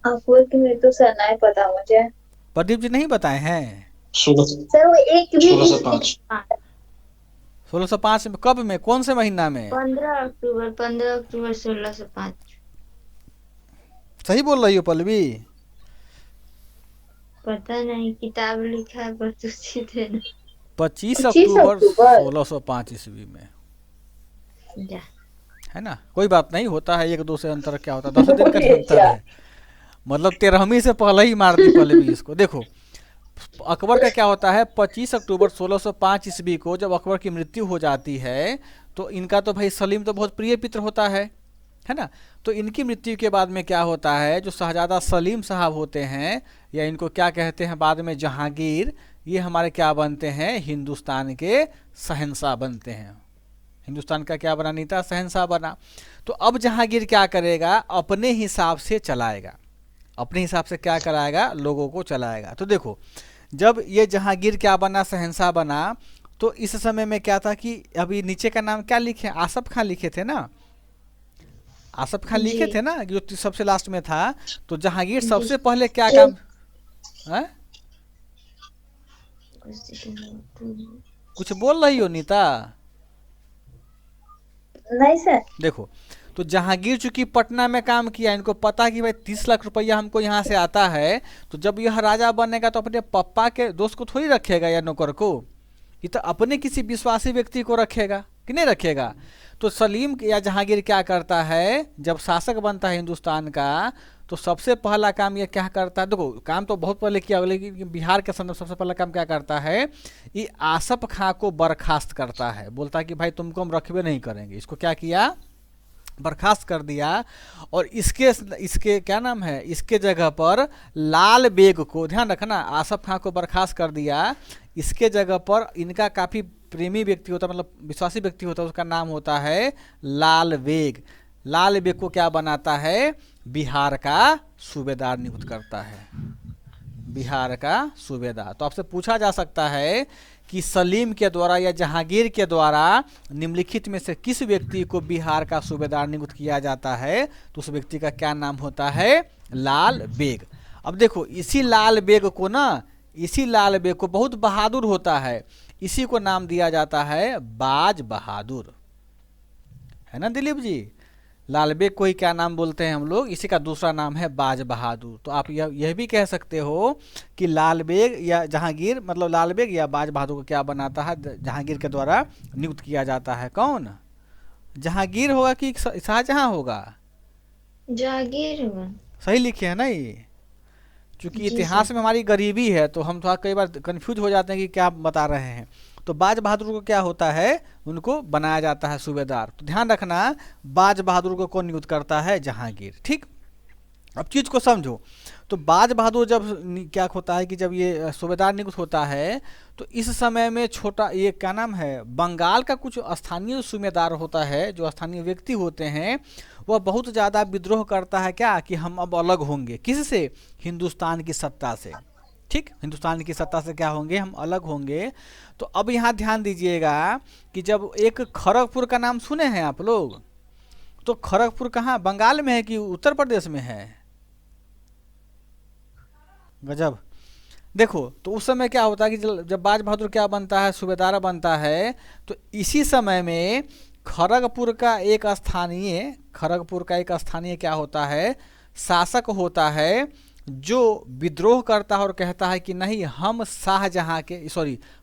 अकबर की मृत्यु सर नहीं पता मुझे। प्रदीप जी नहीं बताए हैं? सर वो एक भी 1605 1605 में, कब में, कौन से महीना में? 15 अक्टूबर 1605। सही बोल रही हो पल्लवी? पता नहीं, किताब लिखा है बस उसी दिन। 25 अक्टूबर 1605 ईस्वी में, जा। है ना, कोई बात नहीं, होता है 1-2 से अंतर, क्या होता है 10 दिन का अंतर है, मतलब 13वीं से पहले ही मार दी पहले भी इसको। देखो अकबर का क्या होता है, 25 अक्टूबर 1605 ईस्वी को जब अकबर की मृत्यु हो जाती है, तो इनका तो भाई सलीम तो बहुत प्रिय पित्र होता है ना। तो इनकी मृत्यु के बाद में क्या होता है, जो शहजादा सलीम साहब होते हैं, या इनको क्या कहते हैं बाद में जहांगीर, ये हमारे क्या बनते हैं, हिंदुस्तान के शहंशाह बनते हैं। हिंदुस्तान का क्या बना, नीता शहंशाह बना। तो अब जहांगीर क्या करेगा, अपने हिसाब से चलाएगा, अपने हिसाब से क्या कराएगा, लोगों को चलाएगा। तो देखो जब ये जहांगीर क्या बना, शहंशाह बना, तो इस समय में क्या था कि अभी नीचे का नाम क्या लिखे, आसफ खान लिखे थे ना, आसफ खान लिखे थे ना, जो सबसे लास्ट में था। तो जहांगीर सबसे पहले क्या काम है? कुछ बोल रही हो नीता? नहीं सर। देखो तो जहांगीर चूंकि पटना में काम किया, इनको पता कि भाई 30 लाख रुपया हमको यहाँ से आता है, तो जब यह राजा बनेगा तो अपने पप्पा के दोस्त को थोड़ी रखेगा या नौकर को, ये तो अपने किसी विश्वासी व्यक्ति को रखेगा कि नहीं रखेगा। तो सलीम या जहांगीर क्या करता है, जब शासक बनता है हिंदुस्तान का, तो सबसे पहला काम ये क्या करता है, देखो काम तो बहुत पहले किया, लेकिन बिहार के संदर्भ सबसे पहला काम क्या करता है, ये आसफ खां को बर्खास्त करता है, बोलता है कि भाई तुमको हम रखबे नहीं करेंगे। इसको क्या किया, बर्खास्त कर दिया। और इसके क्या नाम है, इसके जगह पर लाल बेग को, ध्यान रखना, आसफ खां को बर्खास्त कर दिया, इसके जगह पर इनका काफ़ी प्रेमी व्यक्ति होता, मतलब विश्वासी व्यक्ति होता, उसका नाम होता है लाल बेग। लाल बेग को क्या बनाता है, बिहार का सूबेदार नियुक्त करता है, बिहार का सूबेदार। तो आपसे पूछा जा सकता है कि सलीम के द्वारा या जहांगीर के द्वारा निम्नलिखित में से किस व्यक्ति को बिहार का सूबेदार नियुक्त किया जाता है, तो उस व्यक्ति का क्या नाम होता है, लाल बेग। अब देखो इसी लाल बेग को ना, इसी लाल बेग को बहुत बहादुर होता है, इसी को नाम दिया जाता है बाज बहादुर, है ना दिलीप जी। लाल बेग को ही क्या नाम बोलते हैं हम लोग, इसी का दूसरा नाम है बाज बहादुर। तो आप यह भी कह सकते हो कि लाल बेग या जहांगीर, मतलब लाल बेग या बाज बहादुर को क्या बनाता है, जहांगीर के द्वारा नियुक्त किया जाता है। कौन, जहांगीर होगा कि शाहजहां होगा? जहांगीर होगा। सही लिखे है ना ये, चूंकि इतिहास में हमारी गरीबी है तो हम थोड़ा कई बार कंफ्यूज हो जाते हैं कि क्या बता रहे हैं। तो बाज बहादुर को क्या होता है, उनको बनाया जाता है सूबेदार। तो ध्यान रखना, बाज बहादुर को कौन नियुक्त करता है, जहांगीर। ठीक, अब चीज़ को समझो। तो बाज बहादुर जब क्या होता है कि जब ये सूबेदार नियुक्त होता है, तो इस समय में छोटा ये क्या नाम है, बंगाल का कुछ स्थानीय सूबेदार होता है, जो स्थानीय व्यक्ति होते हैं, वह बहुत ज़्यादा विद्रोह करता है क्या, कि हम अब अलग होंगे, किससे, हिंदुस्तान की सत्ता से। ठीक, हिंदुस्तान की सत्ता से क्या होंगे, हम अलग होंगे। तो अब यहाँ ध्यान दीजिएगा कि जब एक खड़गपुर का नाम सुने हैं आप लोग, तो खड़गपुर कहाँ, बंगाल में है कि उत्तर प्रदेश में है? गजब। देखो तो उस समय क्या होता है कि जब बाज बहादुर क्या बनता है, सूबेदार बनता है, तो इसी समय में खड़गपुर का एक स्थानीय क्या होता है, शासक होता है, जो विद्रोह करता है और कहता है कि नहीं, हम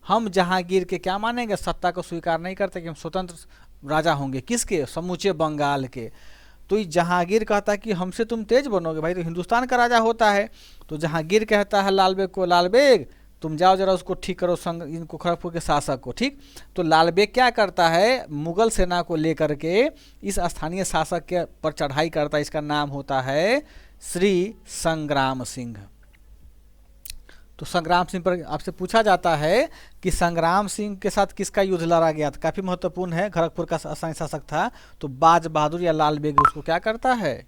हम जहांगीर के क्या मानेंगे, सत्ता को स्वीकार नहीं करते, कि हम स्वतंत्र राजा होंगे, किसके, समूचे बंगाल के। तो ये जहांगीर कहता है कि हमसे तुम तेज बनोगे, भाई तो हिंदुस्तान का राजा होता है। तो जहांगीर कहता है लाल बेग को, लाल बेग तुम जाओ जरा उसको ठीक करो, इनको खड़गपुर के शासक को। ठीक, तो लाल बेग क्या करता है, मुगल सेना को लेकर के इस स्थानीय शासक के पर चढ़ाई करता है, इसका नाम होता है श्री संग्राम सिंह। तो संग्राम सिंह पर आपसे पूछा जाता है कि संग्राम सिंह के साथ किसका युद्ध लड़ा गया था, काफ़ी महत्वपूर्ण है, खड़गपुर का स्थानीय शासक था। तो बाज बहादुर या लाल बेग उसको क्या करता है,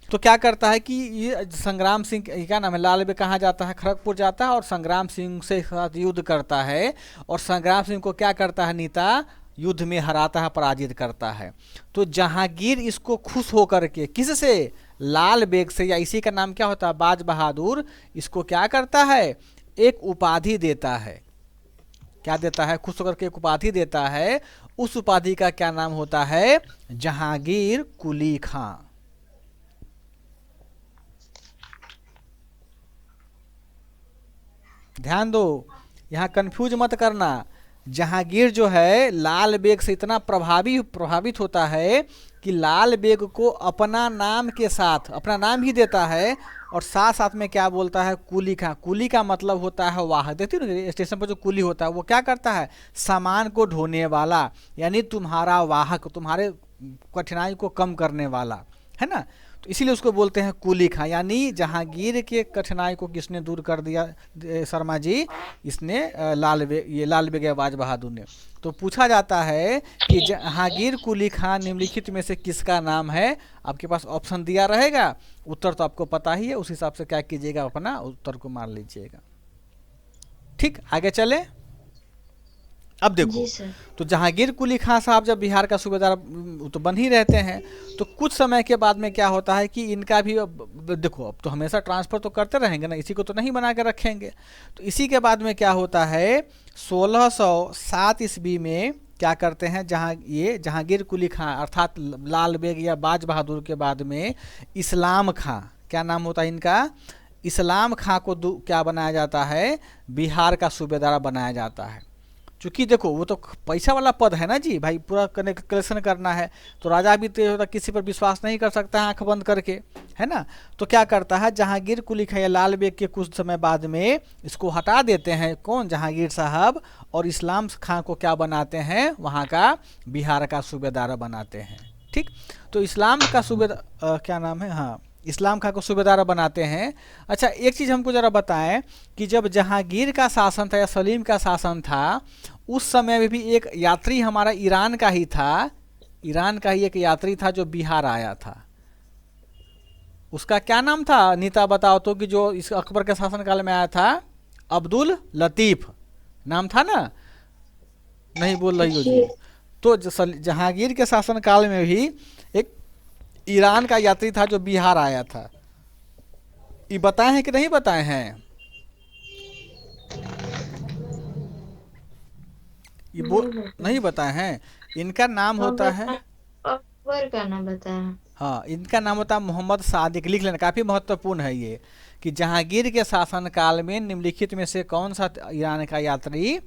तो क्या करता है कि ये संग्राम सिंह, क्या नाम है, लाल बेग कहाँ जाता है, खड़गपुर जाता है, और संग्राम सिंह से साथ युद्ध करता है, और संग्राम सिंह को क्या करता है, नीता, युद्ध में हराता है, पराजित करता है। तो जहांगीर इसको खुश होकर के, किससे, लाल बेग से, या इसी का नाम क्या होता है, बाज बहादुर, इसको क्या करता है, एक उपाधि देता है। क्या देता है, खुश होकर के एक उपाधि देता है। उस उपाधि का क्या नाम होता है, जहांगीर कुली खां। ध्यान दो, यहाँ कंफ्यूज मत करना, जहांगीर जो है लाल बेग से इतना प्रभावित होता है कि लाल बेग को अपना नाम के साथ अपना नाम ही देता है, और साथ साथ में क्या बोलता है, कुली खां। कुली का मतलब होता है वाहक। देखती हो ना स्टेशन पर जो कुली होता है वो क्या करता है, सामान को ढोने वाला, यानी तुम्हारा वाहक, तुम्हारे कठिनाई को कम करने वाला, है ना। तो इसीलिए उसको बोलते हैं कुली खां। यानी जहांगीर के कठिनाई को किसने दूर कर दिया शर्मा जी, इसने लाल बेग बाज बहादुर ने। तो पूछा जाता है कि जहांगीर कुली खां निम्नलिखित में से किसका नाम है। आपके पास ऑप्शन दिया रहेगा, उत्तर तो आपको पता ही है, उस हिसाब से क्या कीजिएगा, अपना उत्तर को मान लीजिएगा। ठीक, आगे चले। अब देखो, तो जहांगीर कुली खां साहब जब बिहार का सूबेदार तो बन ही रहते हैं, तो कुछ समय के बाद में क्या होता है कि इनका भी देखो, अब तो हमेशा ट्रांसफ़र तो करते रहेंगे ना, इसी को तो नहीं बना के रखेंगे। तो इसी के बाद में क्या होता है, 1607 ईस्वी में क्या करते हैं, जहांगीर कुली खां अर्थात लाल बेग या बाज बहादुर के बाद में इस्लाम खां, क्या नाम होता है इनका, इस्लाम खां को क्या बनाया जाता है, बिहार का सूबेदार बनाया जाता है। चूँकि देखो वो तो पैसा वाला पद है ना जी भाई, पूरा कलेक्शन करना है, तो राजा भी तो किसी पर विश्वास नहीं कर सकता है आंख बंद करके, है ना। तो क्या करता है, जहांगीर कुली खां या लाल बेग के कुछ समय बाद में इसको हटा देते हैं, कौन, जहांगीर साहब, और इस्लाम खां को क्या बनाते हैं, वहाँ का बिहार का सूबेदार बनाते हैं। ठीक, तो इस्लाम का सूबेदार क्या नाम है, हाँ, इस्लाम खां को सूबेदार बनाते हैं। अच्छा, एक चीज़ हमको ज़रा बताएं कि जब जहांगीर का शासन था या सलीम का शासन था, उस समय में भी एक यात्री हमारा ईरान का ही था, ईरान का ही एक यात्री था जो बिहार आया था। उसका क्या नाम था, नीता बताओ तो, कि जो इस अकबर के शासनकाल में आया था, अब्दुल लतीफ़ नाम था ना, नहीं बोल रही हो जी। तो जहांगीर के शासनकाल में भी एक ईरान का यात्री था जो बिहार आया था। ये बताए हैं कि नहीं बताए हैं, ये नहीं बताए हैं। इनका नाम होता है, अकबर का नाम बताया, हाँ, इनका नाम होता है मोहम्मद सादिक। लिख लेना, काफ़ी महत्वपूर्ण है ये, कि जहांगीर के शासनकाल में निम्नलिखित में से कौन सा ईरान का यात्री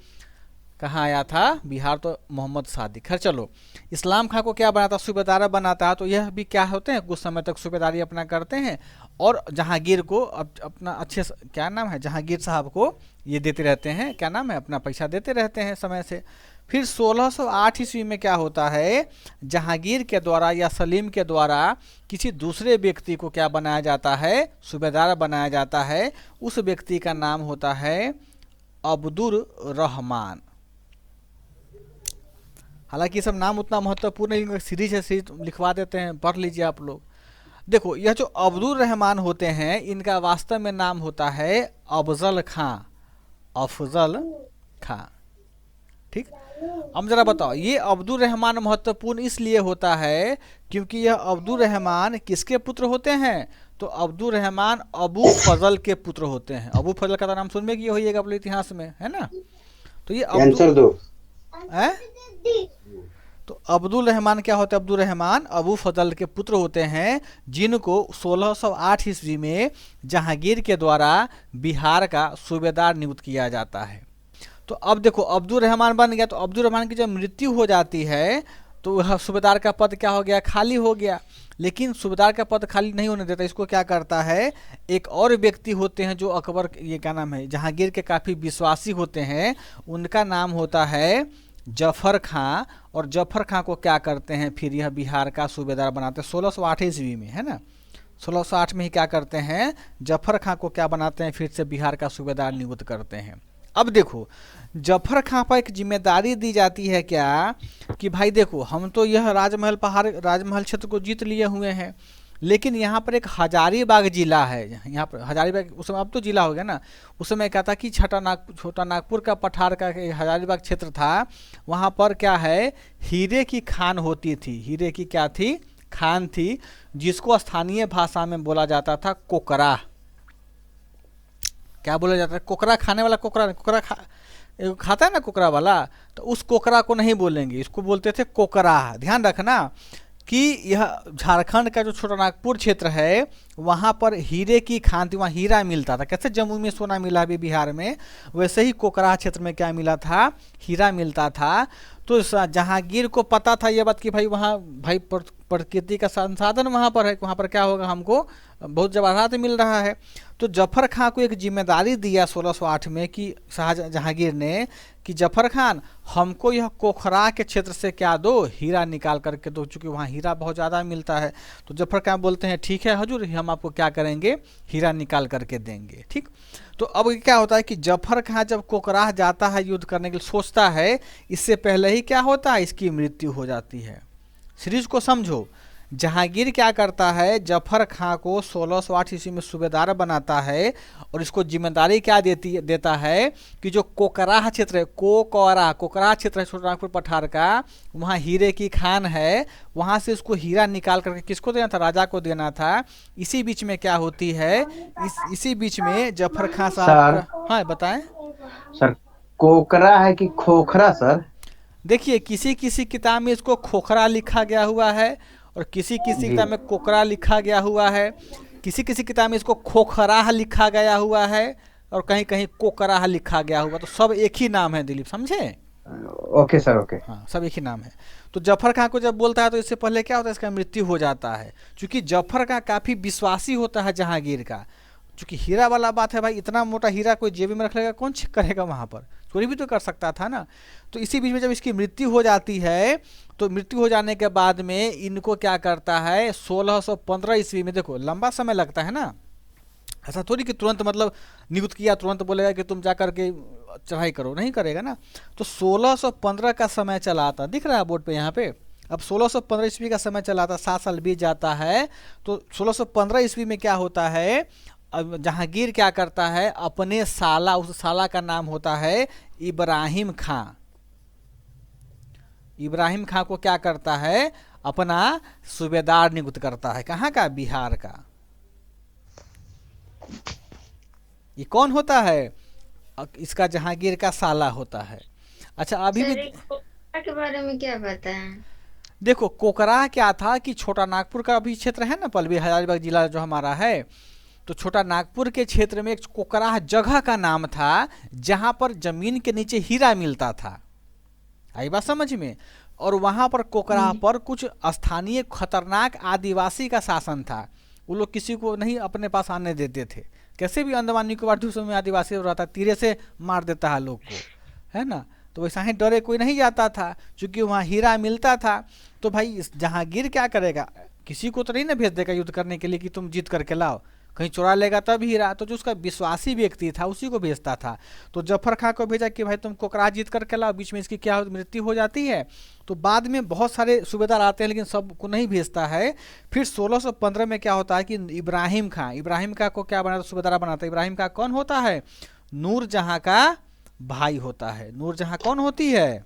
कहाँ आया था, बिहार, तो मोहम्मद सादिक। खैर चलो, इस्लाम खां को क्या बनाता, सूबेदार बनाता है। तो यह भी क्या होते हैं, कुछ समय तक सूबेदारी अपना करते हैं, और जहांगीर को अपना अच्छे क्या नाम है, जहांगीर साहब को ये देते रहते हैं, क्या नाम है, अपना पैसा देते रहते हैं समय से। फिर 1608 ईस्वी में क्या होता है, जहांगीर के द्वारा या सलीम के द्वारा किसी दूसरे व्यक्ति को क्या बनाया जाता है, सूबेदार बनाया जाता है। उस व्यक्ति का नाम होता है अब्दुर रहमान। हालांकि ये सब नाम उतना महत्वपूर्ण नहीं, सीरीज है, सीरीज लिखवा देते हैं, पढ़ लीजिए आप लोग। देखो, यह जो अब्दुल रहमान होते हैं, इनका वास्तव में नाम होता है अफजल खां, अफजल खां। ठीक, अब जरा बताओ, ये अब्दुल रहमान महत्वपूर्ण इसलिए होता है क्योंकि यह अब्दुल रहमान किसके पुत्र होते हैं, तो अब्दुल रहमान अबू फजल के पुत्र होते हैं। अबू फजल का नाम सुनने की होइएगा अपने इतिहास में, है ना। तो ये तो अब्दुल रहमान क्या होते हैं, अब्दुल रहमान अबू फजल के पुत्र होते हैं, जिनको 1608 ईस्वी में जहांगीर के द्वारा बिहार का सूबेदार नियुक्त किया जाता है। तो अब देखो, अब्दुल रहमान बन गया, तो अब्दुल रहमान की जब मृत्यु हो जाती है तो वह सूबेदार का पद क्या हो गया, खाली हो गया। लेकिन सूबेदार का पद खाली नहीं होने देता, इसको क्या करता है, एक और व्यक्ति होते हैं जो अकबर, ये क्या नाम है, जहांगीर के काफ़ी विश्वासी होते हैं, उनका नाम होता है जफर खां। और जफर खां को क्या करते हैं, फिर यह बिहार का सूबेदार बनाते हैं 1608 ईस्वी में, है ना। 1608 में ही क्या करते हैं, जफर खां को क्या बनाते हैं, फिर से बिहार का सूबेदार नियुक्त करते हैं। अब देखो, जफर खां पर एक जिम्मेदारी दी जाती है क्या, कि भाई देखो, हम तो यह राजमहल क्षेत्र को जीत लिए हुए हैं, लेकिन यहाँ पर एक हजारीबाग जिला है। यहाँ पर हजारीबाग उस समय, अब तो जिला हो गया ना, उस समय क्या था कि छोटा नागपुर का पठार का हजारीबाग क्षेत्र था। वहाँ पर क्या है, हीरे की खान होती थी, हीरे की क्या थी, खान थी, जिसको स्थानीय भाषा में बोला जाता था कोकरा। क्या बोला जाता है, कोकरा, खाने वाला कोकरा, खाता है ना कोकरा वाला, तो उस कोकरा को नहीं बोलेंगे, इसको बोलते थे कोकरा। ध्यान रखना, कि यह झारखंड का जो छोटा नागपुर क्षेत्र है वहाँ पर हीरे की खान थी, वहाँ हीरा मिलता था। कैसे जम्मू में सोना मिला अभी बिहार में, वैसे ही कोकराह क्षेत्र में क्या मिला था, हीरा मिलता था। तो जहांगीर को पता था ये बात कि भाई वहाँ भाई प्रकृति का संसाधन वहाँ पर है, वहाँ पर क्या होगा, हमको बहुत जवाहरात मिल रहा है। तो जफर खां को एक जिम्मेदारी दिया 1608 में कि जहांगीर ने कि जफर खान हमको यह कोखरा के क्षेत्र से क्या दो, हीरा निकाल करके दो, चूँकि वहाँ हीरा बहुत ज़्यादा मिलता है। तो जफर खां बोलते हैं ठीक है हजूर, हम आपको क्या करेंगे, हीरा निकाल करके देंगे। ठीक, तो अब क्या होता है कि जफर खां जब कोकराह जाता है युद्ध करने के लिए, सोचता है, इससे पहले ही क्या होता है, इसकी मृत्यु हो जाती है। सीरीज को समझो, जहांगीर क्या करता है, जफर खां को 1608 ईस्वी में सूबेदार बनाता है और इसको जिम्मेदारी क्या देता है कि जो कोकराह क्षेत्र है, कोकराह क्षेत्र है छोटा नागपुर पठार का, वहाँ हीरे की खान है, वहाँ से उसको हीरा निकाल करके किसको देना था, राजा को देना था। इसी बीच में क्या होती है, इसी बीच में जफर खां साहब, हाँ बताएं सर। कोकरा है कि खोखरा सर? देखिए किसी किसी किताब में इसको खोखरा लिखा गया हुआ है और किसी किसी किताब में कोकरा लिखा गया हुआ है, किसी किसी किताब में इसको खोखराह लिखा गया हुआ है और कहीं कहीं कोकराह लिखा गया हुआ। तो सब एक ही नाम है दिलीप, समझे? Okay sir, okay. हाँ, सब एक ही नाम है। तो जफर खां को जब बोलता है तो इससे पहले क्या होता है, इसका मृत्यु हो जाता है। क्योंकि जफर खां काफ़ी विश्वासी होता है जहांगीर का, क्योंकि हीरा वाला बात है भाई, इतना मोटा हीरा कोई जेब में रख लेगा, कौन चेक करेगा, वहाँ पर चोरी भी तो कर सकता था ना। तो इसी बीच में जब इसकी मृत्यु हो जाती है, तो मृत्यु हो जाने के बाद में इनको क्या करता है, 1615 ईस्वी में, देखो लंबा समय लगता है ना, ऐसा थोड़ी कि तुरंत मतलब नियुक्त किया तुरंत बोलेगा कि तुम जा करके चढ़ाई करो, नहीं करेगा ना। तो 1615 का समय चला आता, दिख रहा है बोर्ड पे यहाँ पे। अब 1615 ईस्वी का समय चला आता, 7 साल बीत जाता है। तो 1615 ईस्वी में क्या होता है, अब जहांगीर क्या करता है, अपने साला, उस साला का नाम होता है इब्राहिम खां। इब्राहिम खां को क्या करता है, अपना सूबेदार नियुक्त करता है। कहाँ का, बिहार का। ये कौन होता है, इसका जहांगीर का साला होता है। अच्छा अभी भी कोकरा के बारे में क्या पता है? देखो कोकराह क्या था कि छोटा नागपुर का अभी क्षेत्र है ना, पल्लवी हजारीबाग जिला जो हमारा है, तो छोटा नागपुर के क्षेत्र में एक कोकराह जगह का नाम था जहां पर जमीन के नीचे हीरा मिलता था। आई बात समझ में? और वहां पर कोकराह पर कुछ स्थानीय खतरनाक आदिवासी का शासन था। वो लोग किसी को नहीं अपने पास आने देते थे। कैसे भी अंडमान निकोबार द्वीप में आदिवासी रहता, तीरे से मार देता है लोग को, है ना। तो वैसा ही डरे कोई नहीं जाता था, क्योंकि वहाँ हीरा मिलता था। तो भाई जहांगीर क्या करेगा, किसी को तो नहीं ना भेज देगा युद्ध करने के लिए कि तुम जीत करके लाओ, कहीं चुरा लेगा तब हीरा। तो जो उसका विश्वासी व्यक्ति था उसी को भेजता था। तो जफर खां को भेजा कि भाई तुम कोकराह जीत करके लाओ, बीच में इसकी क्या मृत्यु हो जाती है। तो बाद में बहुत सारे सूबेदार आते हैं लेकिन सबको नहीं भेजता है। फिर 1615 में क्या होता है कि इब्राहिम खां को क्या बनाता, सूबेदार बनाता है। इब्राहिम खां कौन होता है, नूरजहां का भाई होता है। नूरजहां कौन होती है,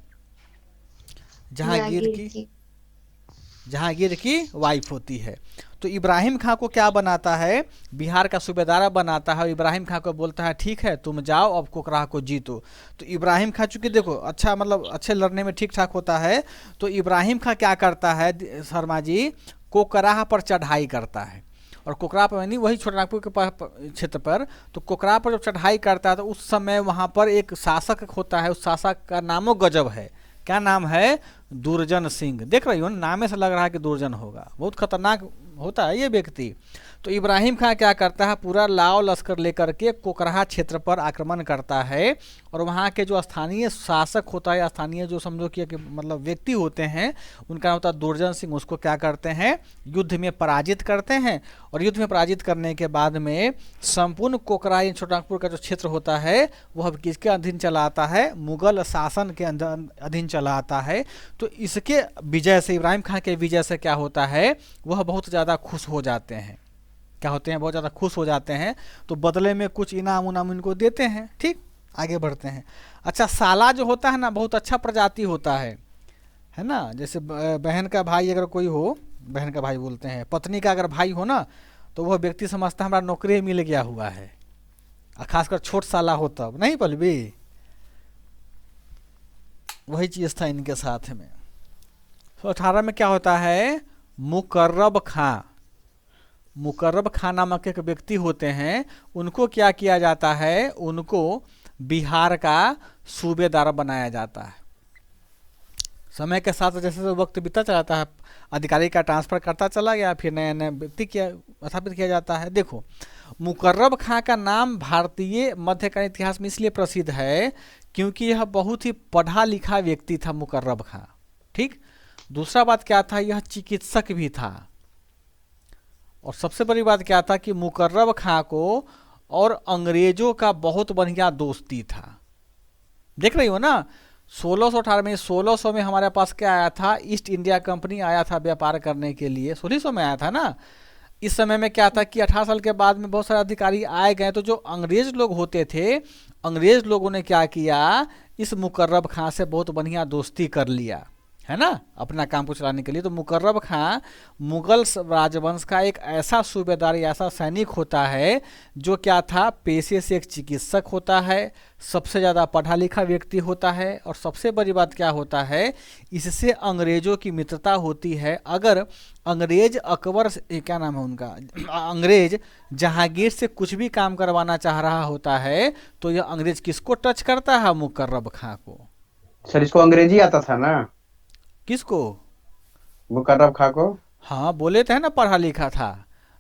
जहांगीर की वाइफ होती है। तो इब्राहिम खां को क्या बनाता है, बिहार का सूबेदार बनाता है। और इब्राहिम खां को बोलता है ठीक है तुम जाओ अब कोकराह को जीतो। तो इब्राहिम खां चूंकि देखो अच्छा मतलब अच्छे लड़ने में ठीक ठाक होता है, तो इब्राहिम खां क्या करता है शर्मा जी, कोकराह पर चढ़ाई करता है। और कोकराह पर यानी वही छोटा नागपुर के क्षेत्र पर। तो कोकराह पर जब चढ़ाई करता है तो उस समय वहाँ पर एक शासक होता है, उस शासक का नामो गजब है। क्या नाम है, दुर्जन सिंह। देख रही हो नामे से लग रहा है कि दुर्जन होगा, बहुत खतरनाक होता है ये व्यक्ति। तो इब्राहिम खां क्या करता है, पूरा लाव लश्कर लेकर के कोकराह क्षेत्र पर आक्रमण करता है। और वहाँ के जो स्थानीय शासक होता है, स्थानीय जो समझो कि मतलब व्यक्ति होते हैं, उनका नाम होता है दुर्जन सिंह, उसको क्या करते हैं, युद्ध में पराजित करते हैं। और युद्ध में पराजित करने के बाद में संपूर्ण कोकराह छोटा नागपुर का जो क्षेत्र होता है वह किसके अधीन चला आता है, मुगल शासन के अधीन चला आता है। तो इसके विजय से, इब्राहिम खां के विजय से क्या होता है, वह बहुत ज़्यादा खुश हो जाते हैं। क्या होते हैं, बहुत ज़्यादा खुश हो जाते हैं। तो बदले में कुछ इनाम उनाम इनको देते हैं। ठीक, आगे बढ़ते हैं। अच्छा साला जो होता है ना, बहुत अच्छा प्रजाति होता है ना। जैसे बहन का भाई अगर कोई हो, बहन का भाई बोलते हैं, पत्नी का अगर भाई हो ना, तो वह व्यक्ति समझता है हमारा नौकरी मिल गया हुआ है। और खासकर छोट साला हो तब, नहीं पल्लवी, वही चीज़ था इनके साथ में। तो 18 में क्या होता है, मुकर्रब खां, मुकर्रब खां नामक एक व्यक्ति होते हैं, उनको क्या किया जाता है, उनको बिहार का सूबेदार बनाया जाता है। समय के साथ जैसे जैसे वक्त बीतता चलाता है, अधिकारी का ट्रांसफर करता चला गया, फिर नया नया व्यक्ति किया स्थापित किया जाता है। देखो, मुकर्रब खां का नाम भारतीय मध्यकालीन इतिहास में इसलिए प्रसिद्ध है क्योंकि यह बहुत ही पढ़ा लिखा व्यक्ति था मुकर्रब खां। ठीक, दूसरा बात क्या था, यह चिकित्सक भी था। और सबसे बड़ी बात क्या था कि मुकर्रब खां को और अंग्रेजों का बहुत बढ़िया दोस्ती था। देख रही हो ना, 1618 में 1600 में हमारे पास क्या आया था, ईस्ट इंडिया कंपनी आया था व्यापार करने के लिए, 1600 में आया था ना। इस समय में क्या था कि 18 साल के बाद में बहुत सारे अधिकारी आए गए, तो जो अंग्रेज लोग होते थे, अंग्रेज लोगों ने क्या किया, इस मुकर्रब खां से बहुत बढ़िया दोस्ती कर लिया, है ना, अपना काम को चलाने के लिए। तो मुकर्रब खां मुगल राजवंश का एक ऐसा सूबेदार या ऐसा सैनिक होता है जो क्या था, पेशे से एक चिकित्सक होता है, सबसे ज़्यादा पढ़ा लिखा व्यक्ति होता है, और सबसे बड़ी बात क्या होता है, इससे अंग्रेजों की मित्रता होती है। अगर अंग्रेज अकबर क्या नाम है उनका, अंग्रेज जहांगीर से कुछ भी काम करवाना चाह रहा होता है तो यह अंग्रेज किसको टच करता है, मुकर्रब खां को। सर इसको अंग्रेजी आता था ना, किसको, मुकर्रब खां को? हाँ, बोले थे ना पढ़ा लिखा था,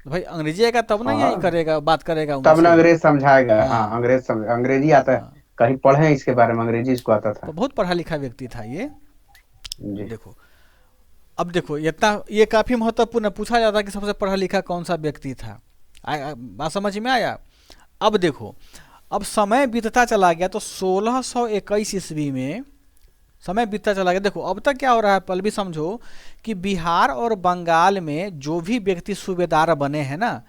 तो भाई अंग्रेजी आएगा तब ना यही करेगा, बात करेगा तब ना उनसे। अंग्रेज समझाएगा। हाँ। हाँ, अंग्रेजी आता है, हाँ। कहीं पढ़े हैं इसके बारे में, अंग्रेजी इसको आता था। तो बहुत पढ़ा लिखा व्यक्ति था ये। जी। देखो, अब देखो, ये काफी महत्वपूर्ण पूछा जाता है कि सबसे पढ़ा लिखा कौन सा व्यक्ति था। बात समझ में आया। अब देखो, अब समय बीतता चला गया, तो 1621 ईस्वी में समय बीतता चला गया। देखो अब तक क्या हो रहा है, पल भी समझो कि बिहार और बंगाल में जो भी व्यक्ति सूबेदार बने हैं ना,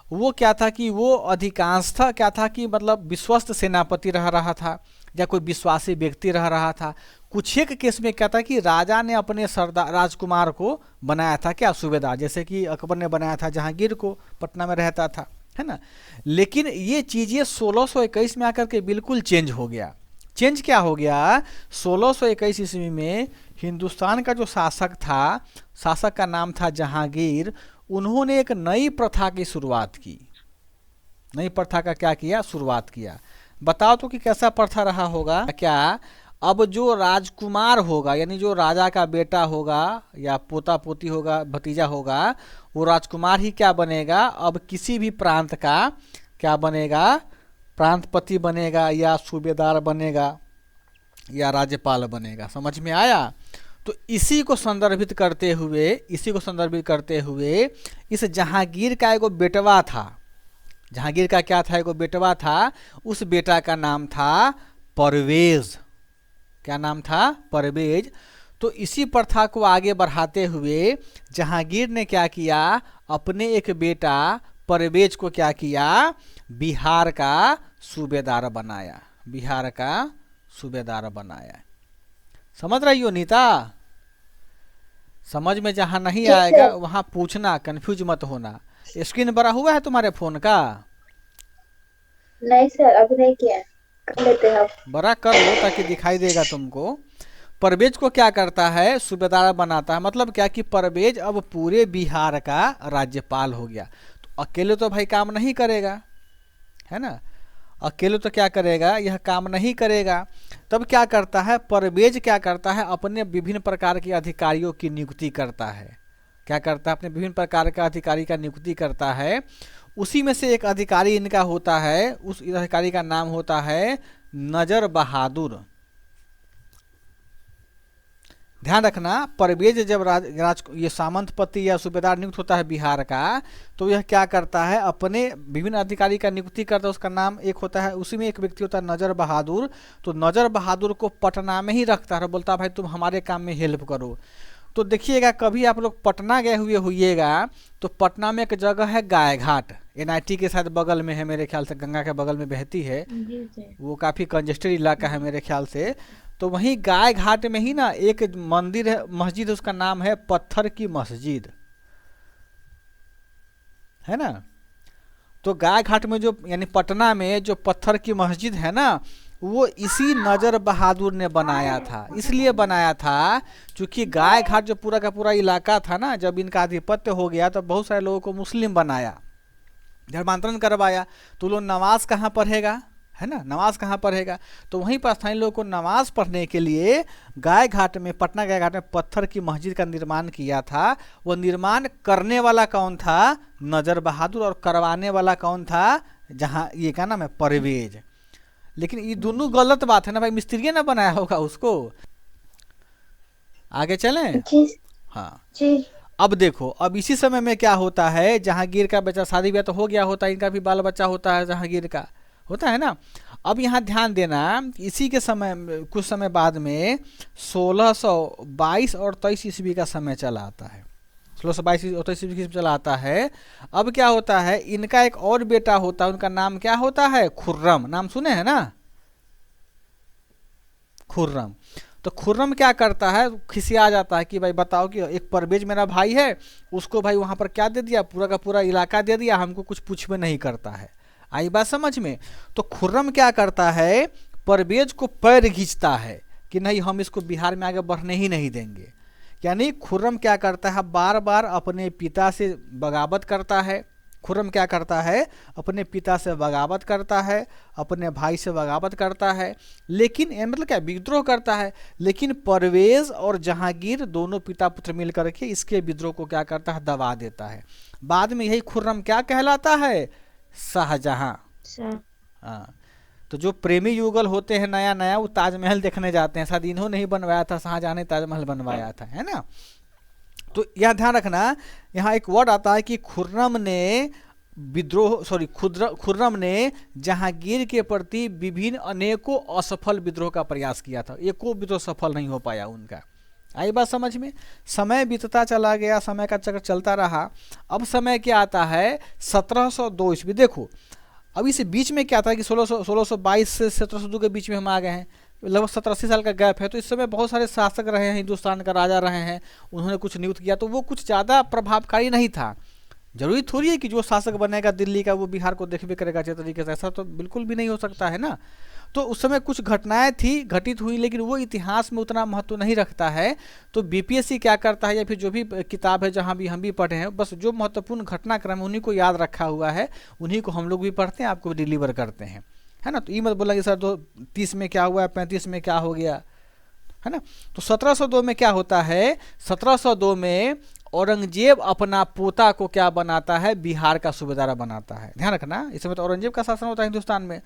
वो क्या था कि वो अधिकांशतः क्या था कि मतलब विश्वस्त सेनापति रह रहा था या कोई विश्वासी व्यक्ति रह रहा था। कुछ एक केस में क्या था कि राजा ने अपने सरदार राजकुमार को बनाया था क्या, सूबेदार, जैसे कि अकबर ने बनाया था जहांगीर को, पटना में रहता था, है ना। लेकिन ये चीज़ें 1621 में आकर के बिल्कुल चेंज हो गया। चेंज क्या हो गया, 1621 ईस्वी में हिंदुस्तान का जो शासक था, शासक का नाम था जहांगीर, उन्होंने एक नई प्रथा की शुरुआत की। नई प्रथा का क्या किया, शुरुआत किया। बताओ तो कि कैसा प्रथा रहा होगा क्या। अब जो राजकुमार होगा, यानी जो राजा का बेटा होगा या पोता पोती होगा, भतीजा होगा, वो राजकुमार ही क्या बनेगा, अब किसी भी प्रांत का क्या बनेगा, प्रांतपति बनेगा या सूबेदार बनेगा या राज्यपाल बनेगा। समझ में आया। तो इसी को संदर्भित करते हुए इस जहांगीर का एगो बेटवा था, जहांगीर का क्या था, एगो बेटवा था, उस बेटा का नाम था परवेज। क्या नाम था, परवेज। तो इसी प्रथा को आगे बढ़ाते हुए जहांगीर ने क्या किया, अपने एक बेटा परवेज को क्या किया, बिहार का सूबेदार बनाया, बिहार का सूबेदार बनाया। समझ रही हो नीता। समझ में जहाँ नहीं आएगा वहाँ पूछना, कंफ्यूज मत होना। स्क्रीन बड़ा हुआ है तुम्हारे फोन का? नहीं सर, अभी नहीं किया, कर लेते हैं। बड़ा कर लो ताकि दिखाई देगा तुमको। परवेज को क्या करता है, सूबेदार बनाता है। मतलब क्या कि परवेज अब पूरे बिहार का राज्यपाल हो गया। तो अकेले तो भाई काम नहीं करेगा, है ना, अकेले तो क्या करेगा, यह काम नहीं करेगा। तब क्या करता है परवेज, क्या करता है, अपने विभिन्न प्रकार के अधिकारियों की नियुक्ति करता है। क्या करता है, अपने विभिन्न प्रकार का अधिकारी का नियुक्ति करता है। उसी में से एक अधिकारी इनका होता है, उस अधिकारी का नाम होता है नजर बहादुर। ध्यान रखना, परवेज जब ये सामंतपति या सूबेदार नियुक्त होता है बिहार का, तो यह क्या करता है, अपने विभिन्न अधिकारी का नियुक्ति करता है। उसका नाम एक होता है, उसी में एक व्यक्ति होता है नजर बहादुर। तो नजर बहादुर को पटना में ही रखता है, बोलता है भाई तुम हमारे काम में हेल्प करो। तो देखिएगा, कभी आप लोग पटना गए हुए होइएगा तो पटना में एक जगह है गाय घाट, NIT के साथ बगल में है, मेरे ख्याल से गंगा के बगल में बहती है, वो काफ़ी कंजेस्टेड इलाका है मेरे ख्याल से। तो वहीं गाय घाट में ही ना एक मंदिर है, मस्जिद, उसका नाम है पत्थर की मस्जिद, है ना। तो गाय घाट में जो, यानी पटना में जो पत्थर की मस्जिद है ना, वो इसी नजर बहादुर ने बनाया था। इसलिए बनाया था क्योंकि गाय घाट जो पूरा का पूरा इलाका था ना, जब इनका आधिपत्य हो गया तो बहुत सारे लोगों को मुस्लिम बनाया, धर्मांतरण करवाया। तो लोग नमाज कहाँ पढ़ेगा, है ना, नमाज कहाँ पढ़ेगा? तो वहीं पर स्थानीय लोगों को नमाज पढ़ने के लिए गाय घाट में, पटना गाय घाट में पत्थर की मस्जिद का निर्माण किया था। वो निर्माण करने वाला कौन था? नजर बहादुर। और करवाने वाला कौन था? जहाँ ये क्या नाम है, परवेज। लेकिन ये दोनों गलत बात है ना भाई, मिस्त्री ने बनाया होगा उसको। आगे चलें। हाँ जी। अब देखो, अब इसी समय में क्या होता है, जहांगीर का बच्चा, शादी ब्याह तो हो गया होता है, इनका भी बाल बच्चा होता है, जहांगीर का होता है ना। अब यहाँ ध्यान देना, इसी के समय, कुछ समय बाद में 1622 और 23 ईस्वी का समय चला आता है। 1622 और 23 ईस्वी चला आता है। अब क्या होता है, इनका एक और बेटा होता है, उनका नाम क्या होता है? खुर्रम। नाम सुने हैं ना, खुर्रम। तो खुर्रम क्या करता है, खिसिया जाता है कि भाई बताओ कि एक परवेज मेरा भाई है, उसको भाई वहाँ पर क्या दे दिया, पूरा का पूरा इलाका दे दिया, हमको कुछ पूछ में नहीं करता है। आई बात समझ में? तो खुर्रम क्या करता है, परवेज को पैर खींचता है कि नहीं, हम इसको बिहार में आगे बढ़ने ही नहीं देंगे। यानी खुर्रम क्या करता है, बार बार अपने पिता से बगावत करता है। खुर्रम क्या करता है, अपने पिता से बगावत करता है, अपने भाई से बगावत करता है, लेकिन मतलब क्या, विद्रोह करता है। लेकिन परवेज और जहांगीर दोनों पिता पुत्र मिलकर के इसके विद्रोह को क्या करता है, दबा देता है। बाद में यही खुर्रम क्या कहलाता है, शाहजहां। हाँ, तो जो प्रेमी युगल होते हैं नया नया, वो ताजमहल देखने जाते हैं, शायद इन्होंने ही बनवाया था, शाहजहां ने ताजमहल बनवाया था, है ना। तो यह ध्यान रखना, यहाँ एक वर्ड आता है कि खुर्रम ने खुर्रम ने जहांगीर के प्रति विभिन्न अनेकों असफल विद्रोह का प्रयास किया था, एको विद्रोह सफल नहीं हो पाया उनका। आई बात समझ में? समय बीतता चला गया, समय का चक्र चलता रहा। अब समय क्या आता है, 1702 ईस्वी। देखो अब इस बीच में क्या था कि 1622 से 1702 के बीच में हम आ गए हैं, लगभग 70-80 साल का गैप है। तो इस समय बहुत सारे शासक रहे हैं, हिंदुस्तान का राजा रहे हैं, उन्होंने कुछ नियुक्त किया, तो वो कुछ ज़्यादा प्रभावकारी नहीं था। जरूरी थोड़ी है कि जो शासक बनेगा दिल्ली का वो बिहार को देखबे करेगा अच्छे तरीके से, ऐसा तो बिल्कुल भी नहीं हो सकता है ना। तो उस समय कुछ घटनाएं थी, घटित हुई, लेकिन वो इतिहास में उतना महत्व नहीं रखता है। तो बीपीएससी क्या करता है, या फिर जो भी किताब है जहाँ भी हम भी पढ़े हैं, बस जो महत्वपूर्ण घटनाक्रम है उन्हीं को याद रखा हुआ है, उन्हीं को हम लोग भी पढ़ते हैं, आपको डिलीवर करते हैं, है ना। तो ये मत बोला कि सर 30 में क्या हुआ, 35 में क्या हो गया, है ना। तो 1702 में क्या होता है, 1702 में औरंगजेब अपना पोता को क्या बनाता है, बिहार का सूबेदार बनाता है। ध्यान रखना, इस समय तो औरंगजेब का शासन होता है हिंदुस्तान में।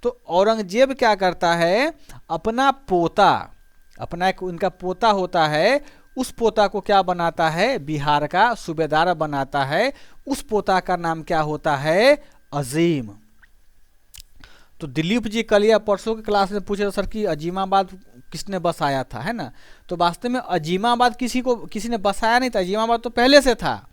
तो औरंगजेब क्या करता है, अपना पोता, अपना एक उनका पोता होता है, उस पोता को क्या बनाता है, बिहार का सूबेदार बनाता है। उस पोता का नाम क्या होता है, अजीम। तो दिलीप जी कल या परसों की क्लास में पूछे सर कि अजीमाबाद किसने बसाया था, है ना। तो वास्तव में अजीमाबाद किसी ने बसाया नहीं था, अजीमाबाद तो पहले से था।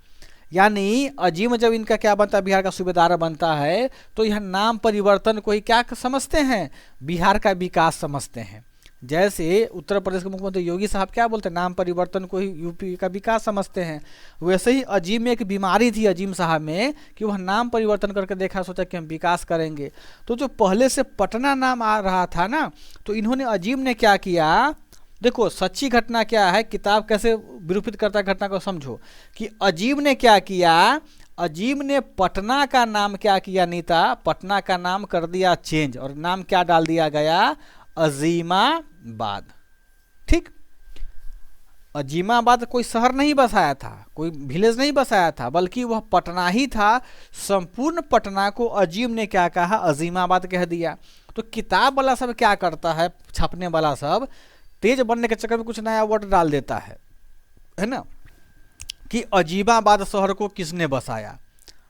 यानी अजीम जब इनका क्या बनता है, बिहार का सूबेदार बनता है, तो यह नाम परिवर्तन को ही क्या समझते हैं, बिहार का विकास समझते हैं। जैसे उत्तर प्रदेश के मुख्यमंत्री योगी साहब क्या बोलते हैं, नाम परिवर्तन को ही यूपी का विकास समझते हैं। वैसे ही अजीम में एक बीमारी थी अजीम साहब में कि वह नाम परिवर्तन करके देखा, सोचा कि हम विकास करेंगे। तो जो पहले से पटना नाम आ रहा था ना, तो इन्होंने, अजीम ने क्या किया, देखो सच्ची घटना क्या है, किताब कैसे विरूपित करता है घटना को समझो, कि अजीम ने क्या किया, अजीम ने पटना का नाम क्या किया, नीता, पटना का नाम कर दिया चेंज, और नाम क्या डाल दिया गया, अजीमाबाद। ठीक, अजीमाबाद कोई शहर नहीं बसाया था, कोई विलेज नहीं बसाया था, बल्कि वह पटना ही था। संपूर्ण पटना को अजीम ने क्या कहा, अजीमाबाद कह दिया। तो किताब वाला सब क्या करता है, छापने वाला सब तेज बनने के चक्कर में कुछ नया वर्ड डाल देता है ना, कि अजीमाबाद शहर को किसने बसाया,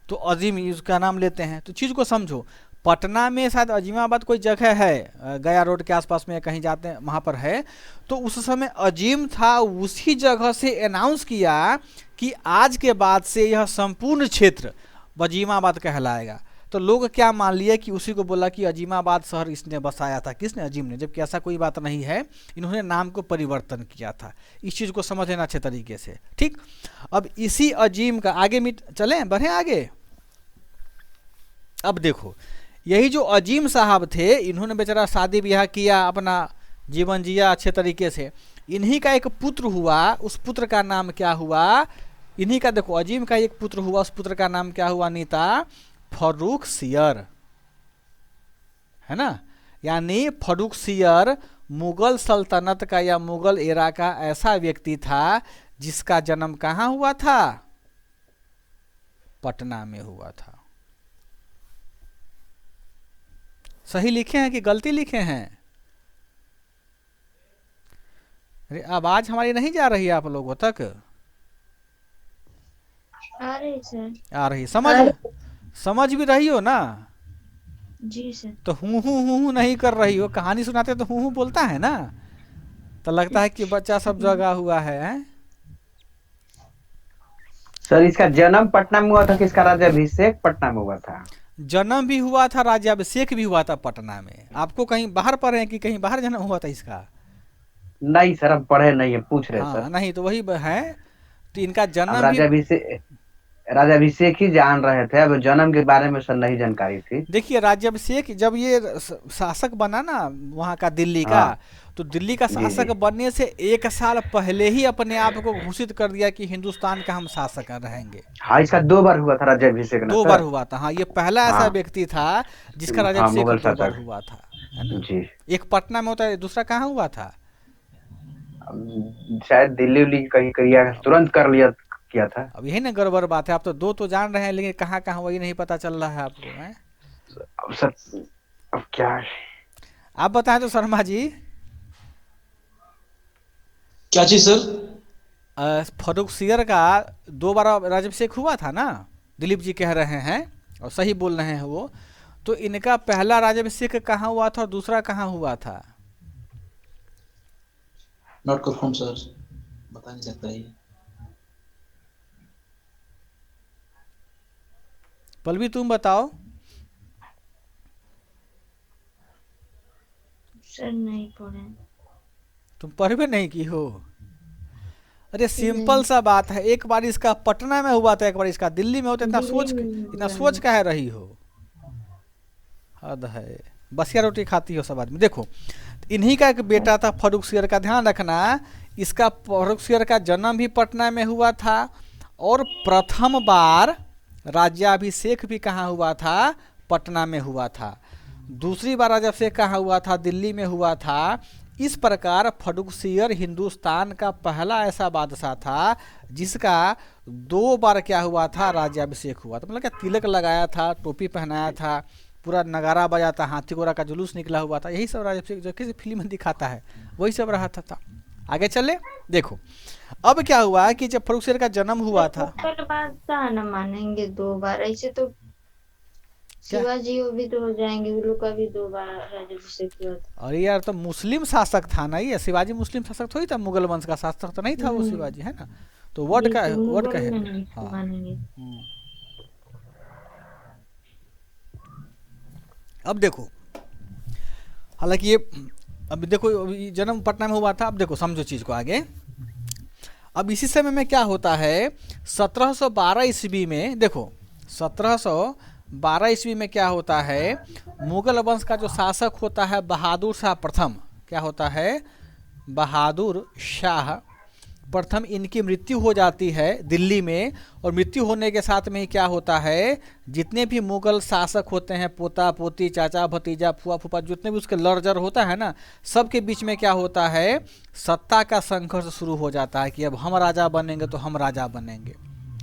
तो अजीम इसका नाम लेते हैं। तो चीज़ को समझो, पटना में शायद अजीमाबाद कोई जगह है, गया रोड के आसपास में कहीं जाते हैं वहाँ पर है। तो उस समय अजीम था, उसी जगह से अनाउंस किया कि आज के बाद से यह संपूर्ण क्षेत्र अजीमाबाद कहलाएगा। तो लोग क्या मान लिए कि उसी को बोला कि अजीमाबाद शहर इसने बसाया था, किसने, अजीम ने, जबकि ऐसा कोई बात नहीं है, इन्होंने नाम को परिवर्तन किया था। इस चीज़ को समझ लेना अच्छे तरीके से। ठीक, अब इसी अजीम का आगे चलें, बढ़ें आगे। अब देखो यही जो अजीम साहब थे, इन्होंने बेचारा शादी ब्याह किया, अपना जीवन जिया अच्छे तरीके से। इन्हीं का एक पुत्र हुआ, उस पुत्र का नाम क्या हुआ, इन्हीं का देखो अजीम का एक पुत्र हुआ, उस पुत्र का नाम क्या हुआ नीता, फर्रुखसियर, है ना। यानी फर्रुखसियर मुगल सल्तनत का या मुगल एरा का ऐसा व्यक्ति था जिसका जन्म कहाँ हुआ था, पटना में हुआ था। सही लिखे हैं कि गलती लिखे हैं? अरे आवाज हमारी नहीं जा रही आप लोगों तक? आ रही सर। आ रही, समझ भी रही हो ना? जी सर। तो हूँ नहीं कर रही हो, कहानी सुनाते तो हूँ बोलता है ना, तो लगता है कि बच्चा सब जगा हुआ है। सर इसका जन्म पटना में हुआ था कि इसका राज्याभिषेक पटना में हुआ था? जन्म भी हुआ था, राज्याभिषेक भी हुआ था पटना में। आपको कहीं बाहर पढ़े हैं कि कहीं बाहर जन्म हुआ था इसका? नहीं सर, हम पढ़े नहीं है, पूछ रहे हाँ सर। नहीं तो वही है, तो इनका हम जन्म भी, राज्याभिषेक ही जान रहे थे, अब जन्म के बारे में सर नहीं जानकारी थी। देखिए राज्याभिषेक जब ये शासक बना ना वहाँ का दिल्ली का, हाँ। तो दिल्ली का जी, शासक जी। बनने से 1 साल पहले ही अपने आप को घोषित कर दिया कि हिंदुस्तान का हम शासक रहेंगे। हाँ, इसका 2 बार हुआ था राज्याभिषेक ना 2 सर? बार हुआ था। हाँ, ये पहला ऐसा हाँ। व्यक्ति था जिसका हाँ, राज्याभिषेक मुगल 2 बार शासक। हुआ था, है ना। जी। एक पटना में होता है, दूसरा कहाँ हुआ था? शायद दिल्ली उल्ली कहीं किया, तुरंत कर लिया किया था। अब यही ना गड़बड़ बात है, आप तो 2 तो जान रहे हैं लेकिन कहाँ कहाँ वही नहीं पता चल रहा है आपको, है? अब सर अब क्या है? आप बताएं तो शर्मा जी। क्या चीज सर? फर्रुखसियर का 2 बार राज्याभिषेक हुआ था ना, दिलीप जी कह रहे हैं और सही बोल रहे हैं वो। तो इनका पहला राज्याभिषेक कहाँ हुआ था और दूसरा कहाँ हुआ था? नॉट कंफर्म सर, बता नहीं सकता ये। पल्लवी तुम बताओ। सर नहीं पढ़े। तुम पढ़वे नहीं की हो? अरे सिंपल सा बात है, एक बार इसका पटना में हुआ था, एक बार इसका दिल्ली में होता। इतना सोच कह रही हो, हद है। बसिया रोटी खाती हो सब आदमी। देखो इन्हीं का एक बेटा था फर्रुखसियर का, ध्यान रखना। इसका फर्रुखसियर का जन्म भी पटना में हुआ था और प्रथम बार राज्याभिषेक भी कहाँ हुआ था, पटना में हुआ था। दूसरी बार राज्याभिषेक कहाँ हुआ था, दिल्ली में हुआ था। इस प्रकार फर्रुखसियर हिंदुस्तान का पहला ऐसा बादशाह था जिसका 2 बार क्या हुआ था, राज्याभिषेक हुआ था। मतलब क्या तिलक लगाया था, टोपी पहनाया था, पूरा नगारा बजा था, हाथी घोड़ा का जुलूस निकला हुआ था। यही सब राज्याभिषेक जो किसी फिल्म में दिखाता है वही सब रहा था। आगे चले, देखो अब क्या हुआ कि जब फर्रुखसियर का जन्म हुआ था, मुगल बादशाह न मानेंगे 2 बार, ऐसे तो शिवाजी वो भी तो हो जाएंगे, वो लोग का भी 2 बार राज्याभिषेक हुआ था। अरे यार तो मुस्लिम शासक था ना ये, शिवाजी मुस्लिम शासक थोड़ी था, मुगल वंश का शासक तो नहीं था वो शिवाजी, है ना। तो वर्ड का है। हाँ। मानेंगे। अब देखो, हालांकि ये अब देखो जन्म पटना में हुआ था। अब देखो समझो चीज को आगे। अब इसी समय में क्या होता है, 1712 ईस्वी में, देखो 1712 ईस्वी में क्या होता है, मुगल वंश का जो शासक होता है बहादुर शाह प्रथम, क्या होता है, बहादुर शाह प्रथम, इनकी मृत्यु हो जाती है दिल्ली में। और मृत्यु होने के साथ में ही क्या होता है, जितने भी मुगल शासक होते हैं, पोता पोती, चाचा भतीजा, फुआ फूफा, जितने भी उसके लड़जर होता है ना, सबके बीच में क्या होता है, सत्ता का संघर्ष शुरू हो जाता है कि अब हम राजा बनेंगे तो हम राजा बनेंगे,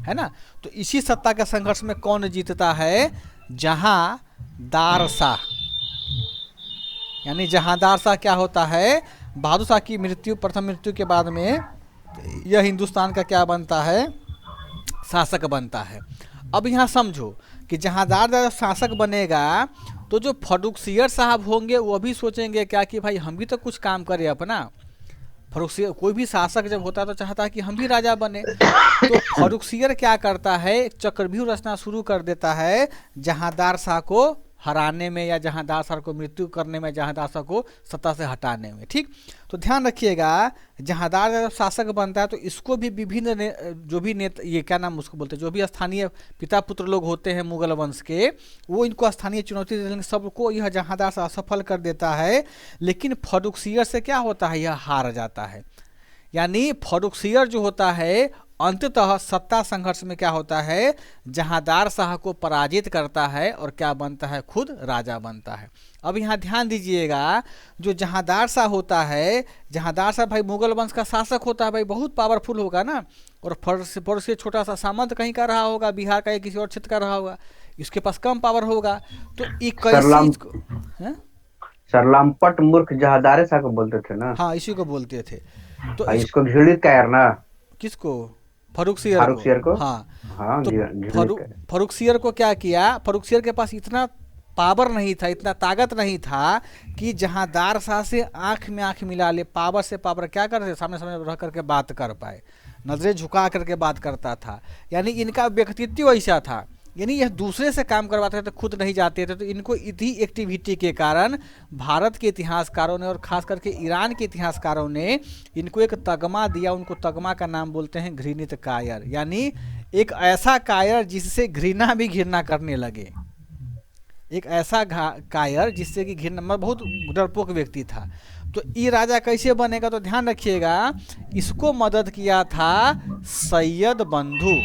है ना। तो इसी सत्ता के संघर्ष में कौन जीतता है, जहांदार शाह। यानी जहांदार शाह क्या होता है, बहादुर शाह की मृत्यु, प्रथम मृत्यु के बाद में यह हिंदुस्तान का क्या बनता है, शासक बनता है। अब यहाँ समझो कि जहांदार जब शासक बनेगा तो जो फर्रुखसियर साहब होंगे वो भी सोचेंगे क्या कि भाई हम भी तो कुछ काम करें अपना। फर्रुखसियर, कोई भी शासक जब होता है तो चाहता है कि हम भी राजा बने। तो फर्रुखसियर क्या करता है, एक चक्रव्यूह रचना शुरू कर देता है जहांदार शाह को हराने में या जहांदार शाह को मृत्यु करने में, जहांदार शाह को सत्ता से हटाने में। ठीक, तो ध्यान रखिएगा, जहांदार जब शासक बनता है तो इसको भी विभिन्न जो भी नेता, ये क्या नाम उसको बोलते हैं, जो भी स्थानीय पिता पुत्र लोग होते हैं मुगल वंश के, वो इनको स्थानीय चुनौती देने सबको यह जहांदार शाह असफल कर देता है। लेकिन फर्रुखसियर से क्या होता है, यह हार जाता है। यानी फर्रुखसियर जो होता है अंततः सत्ता संघर्ष में क्या होता है, जहांदार शाह को पराजित करता है और क्या बनता है, खुद राजा बनता है। अब यहाँ ध्यान दीजिएगा, जो जहांदार शाह होता है, जहांदार शाह भाई मुगल वंश का शासक होता है, भाई बहुत पावरफुल होगा ना, और फर्रुखसियर छोटा सा सामंत कहीं का रहा होगा, बिहार का या किसी और क्षेत्र का रहा होगा, इसके पास कम पावर होगा। तो सरलामपट मूर्ख जहांदार शाह को बोलते थे ना। हाँ, इसी को बोलते थे। तो इसको घृणित कायर ना, किसको, फर्रुखसियर को। हाँ, तो फर्रुखसियर को क्या किया, फर्रुखसियर के पास इतना पावर नहीं था, इतना ताकत नहीं था कि जहांदार शाह से आंख में आंख मिला ले, पावर से पावर क्या करते, सामने सामने रह करके बात कर पाए, नजरें झुका करके बात करता था। यानी इनका व्यक्तित्व ऐसा था, यानी यह दूसरे से काम करवाते थे तो खुद नहीं जाते थे। तो इनको इसी एक्टिविटी के कारण भारत के इतिहासकारों ने और खास करके ईरान के इतिहासकारों ने इनको एक तगमा दिया। उनको तगमा का नाम बोलते हैं घृणित कायर, यानी एक ऐसा कायर जिससे घृणा भी घृणा करने लगे, एक ऐसा कायर जिससे कि घृणा, बहुत डरपोक व्यक्ति था। तो ये राजा कैसे बनेगा, तो ध्यान रखिएगा, इसको मदद किया था सैयद बंधु,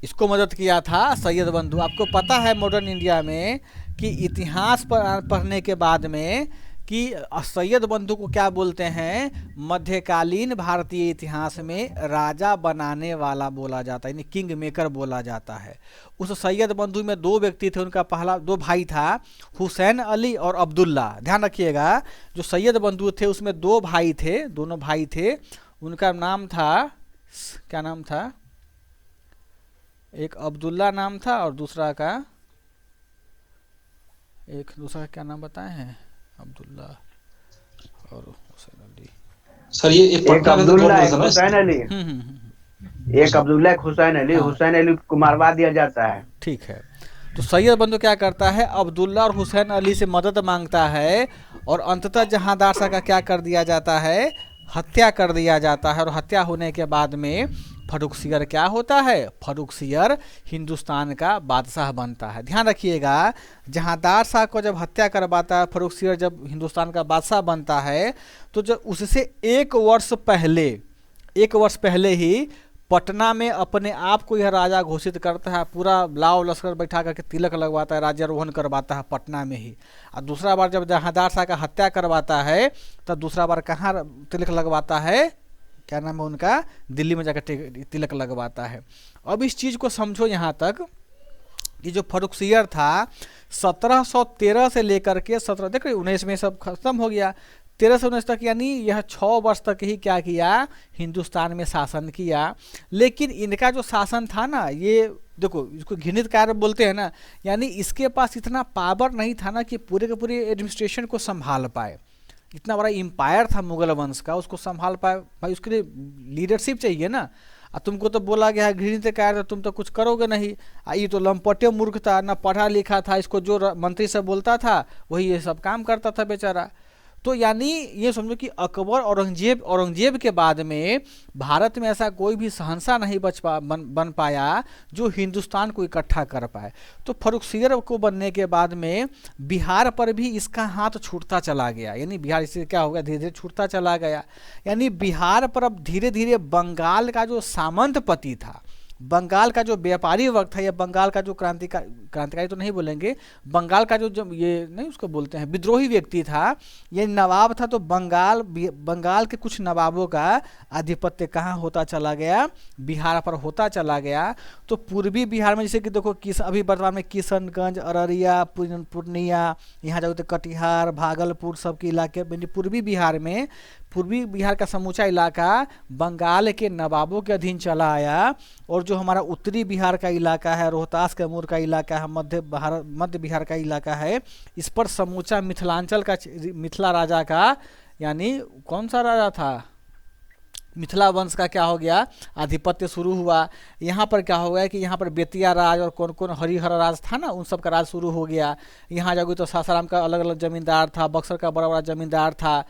इसको मदद किया था सैयद बंधु। आपको पता है मॉडर्न इंडिया में कि इतिहास पढ़ने के बाद में कि सैयद बंधु को क्या बोलते हैं, मध्यकालीन भारतीय इतिहास में राजा बनाने वाला बोला जाता है, यानी किंग मेकर बोला जाता है। उस सैयद बंधु में दो व्यक्ति थे, उनका पहला दो भाई था, हुसैन अली और अब्दुल्ला। ध्यान रखिएगा, जो सैयद बंधु थे उसमें दो भाई थे, दोनों भाई थे, उनका नाम था, क्या नाम था, एक अब्दुल्ला नाम था और दूसरा का, एक दूसरा क्या नाम बताए हैं, अब्दुल्ला और हुसैन अली। सर ये एक अब्दुल्ला एक हुसैन अली, एक अब्दुल्ला एक हुसैन अली, हुसैन अली को मारवा दिया जाता है। ठीक है, तो सैयद बंधु क्या करता है, अब्दुल्ला और हुसैन अली से मदद मांगता है और अंततः जहांदार शाह का क्या कर दिया जाता है, हत्या कर दिया जाता है। और हत्या होने के बाद में फर्रुखसियर क्या होता है, फर्रुखसियर हिंदुस्तान का बादशाह बनता है। ध्यान रखिएगा, जहांदार शाह को जब हत्या करवाता है फर्रुखसियर, जब हिंदुस्तान का बादशाह बनता है, तो जब उससे एक वर्ष पहले ही पटना में अपने आप को यह राजा घोषित करता है, पूरा लाव लश्कर बैठा करके तिलक लगवाता है, राज्यारोहण करवाता है पटना में ही। और दूसरा बार जब जहांदार शाह का हत्या करवाता है तब दूसरा बार कहाँ तिलक लगवाता है, क्या नाम है उनका, दिल्ली में जाकर तिलक लगवाता है। अब इस चीज़ को समझो यहाँ तक कि जो फर्रुखसियर था 1713 से लेकर के 19 में सब खत्म हो गया, 13 से 19 तक, यानी यह 6 वर्ष तक ही क्या किया, हिंदुस्तान में शासन किया। लेकिन इनका जो शासन था ना, ये देखो इसको घृणित कार्य बोलते हैं ना, यानी इसके पास इतना पावर नहीं था ना कि पूरे के पूरे एडमिनिस्ट्रेशन को संभाल पाए। इतना बड़ा एम्पायर था मुगल वंश का, उसको संभाल पाए, भाई उसके लिए लीडरशिप चाहिए ना। और तुमको तो बोला गया है घृणित कार्य, तुम तो कुछ करोगे नहीं। ये तो लंपटे मूर्ख था, ना पढ़ा लिखा था, इसको जो मंत्री सब बोलता था वही ये सब काम करता था बेचारा। तो यानी ये समझो कि अकबर औरंगजेब के बाद में भारत में ऐसा कोई भी शहंशाह नहीं बन पाया जो हिंदुस्तान को इकट्ठा कर पाए। तो फर्रुखसियर को बनने के बाद में बिहार पर भी इसका हाथ छूटता चला गया, यानी बिहार इससे क्या हो गया, धीरे धीरे छूटता चला गया। यानी बिहार पर अब धीरे धीरे बंगाल का जो सामंतपति था, बंगाल का जो व्यापारी वर्ग था, या बंगाल का जो क्रांतिकारी तो नहीं बोलेंगे, बंगाल का जो ये नहीं उसको बोलते हैं विद्रोही व्यक्ति था, ये नवाब था। तो बंगाल के कुछ नवाबों का आधिपत्य कहाँ होता चला गया, बिहार पर होता चला गया। तो पूर्वी बिहार में जैसे कि देखो अभी वर्तमान में किशनगंज, अररिया, पूर्णिया, यहाँ जाओ तो कटिहार, भागलपुर सबके इलाके, पूर्वी बिहार में, पूर्वी बिहार का समूचा इलाका बंगाल के नवाबों के अधीन चला आया। और जो हमारा उत्तरी बिहार का इलाका है, रोहतास कैमूर का इलाका है, मध्य बिहार का इलाका है, इस पर समूचा मिथिला राजा का, यानी कौन सा राजा था, मिथिला वंश का क्या हो गया, आधिपत्य शुरू हुआ। यहाँ पर क्या हो गया कि यहाँ पर बेतिया राज और कौन कौन हरिहर राज था ना, उन सब का राज शुरू हो गया। यहाँ जाओगे तो सासाराम का अलग अलग जमींदार था, बक्सर का बड़ा बड़ा जमींदार था।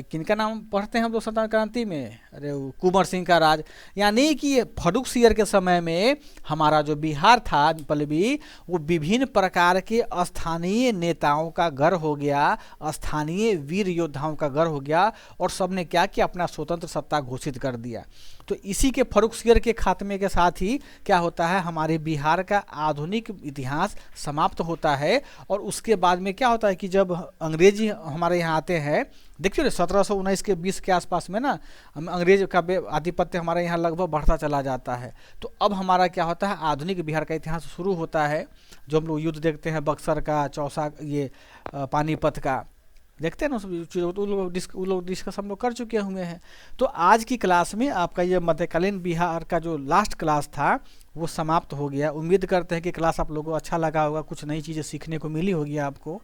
किनका नाम पढ़ते हैं हम लोग सल्तनत क्रांति में, अरे वो कुंवर सिंह का राज। यानी कि फर्रुखसियर के समय में हमारा जो बिहार था पल्लवी, वो विभिन्न प्रकार के स्थानीय नेताओं का घर हो गया, स्थानीय वीर योद्धाओं का घर हो गया, और सबने क्या किया, अपना स्वतंत्र सत्ता घोषित कर दिया। तो इसी के फर्रुखसियर के खात्मे के साथ ही क्या होता है, हमारे बिहार का आधुनिक इतिहास समाप्त होता है। और उसके बाद में क्या होता है कि जब अंग्रेजी हमारे यहाँ आते हैं, देखिए 1719 के 20 के आसपास में ना अंग्रेज का आधिपत्य हमारे यहाँ लगभग बढ़ता चला जाता है। तो अब हमारा क्या होता है, आधुनिक बिहार का इतिहास शुरू होता है। जो हम लोग युद्ध देखते हैं बक्सर का, चौसा, ये पानीपत का देखते हैं ना, वो लोग डिस्कस हम लोग कर चुके हुए हैं। तो आज की क्लास में आपका ये मध्यकालीन बिहार का जो लास्ट क्लास था वो समाप्त हो गया। उम्मीद करते हैं कि क्लास आप लोगों को अच्छा लगा होगा, कुछ नई चीज़ें सीखने को मिली होगी आपको।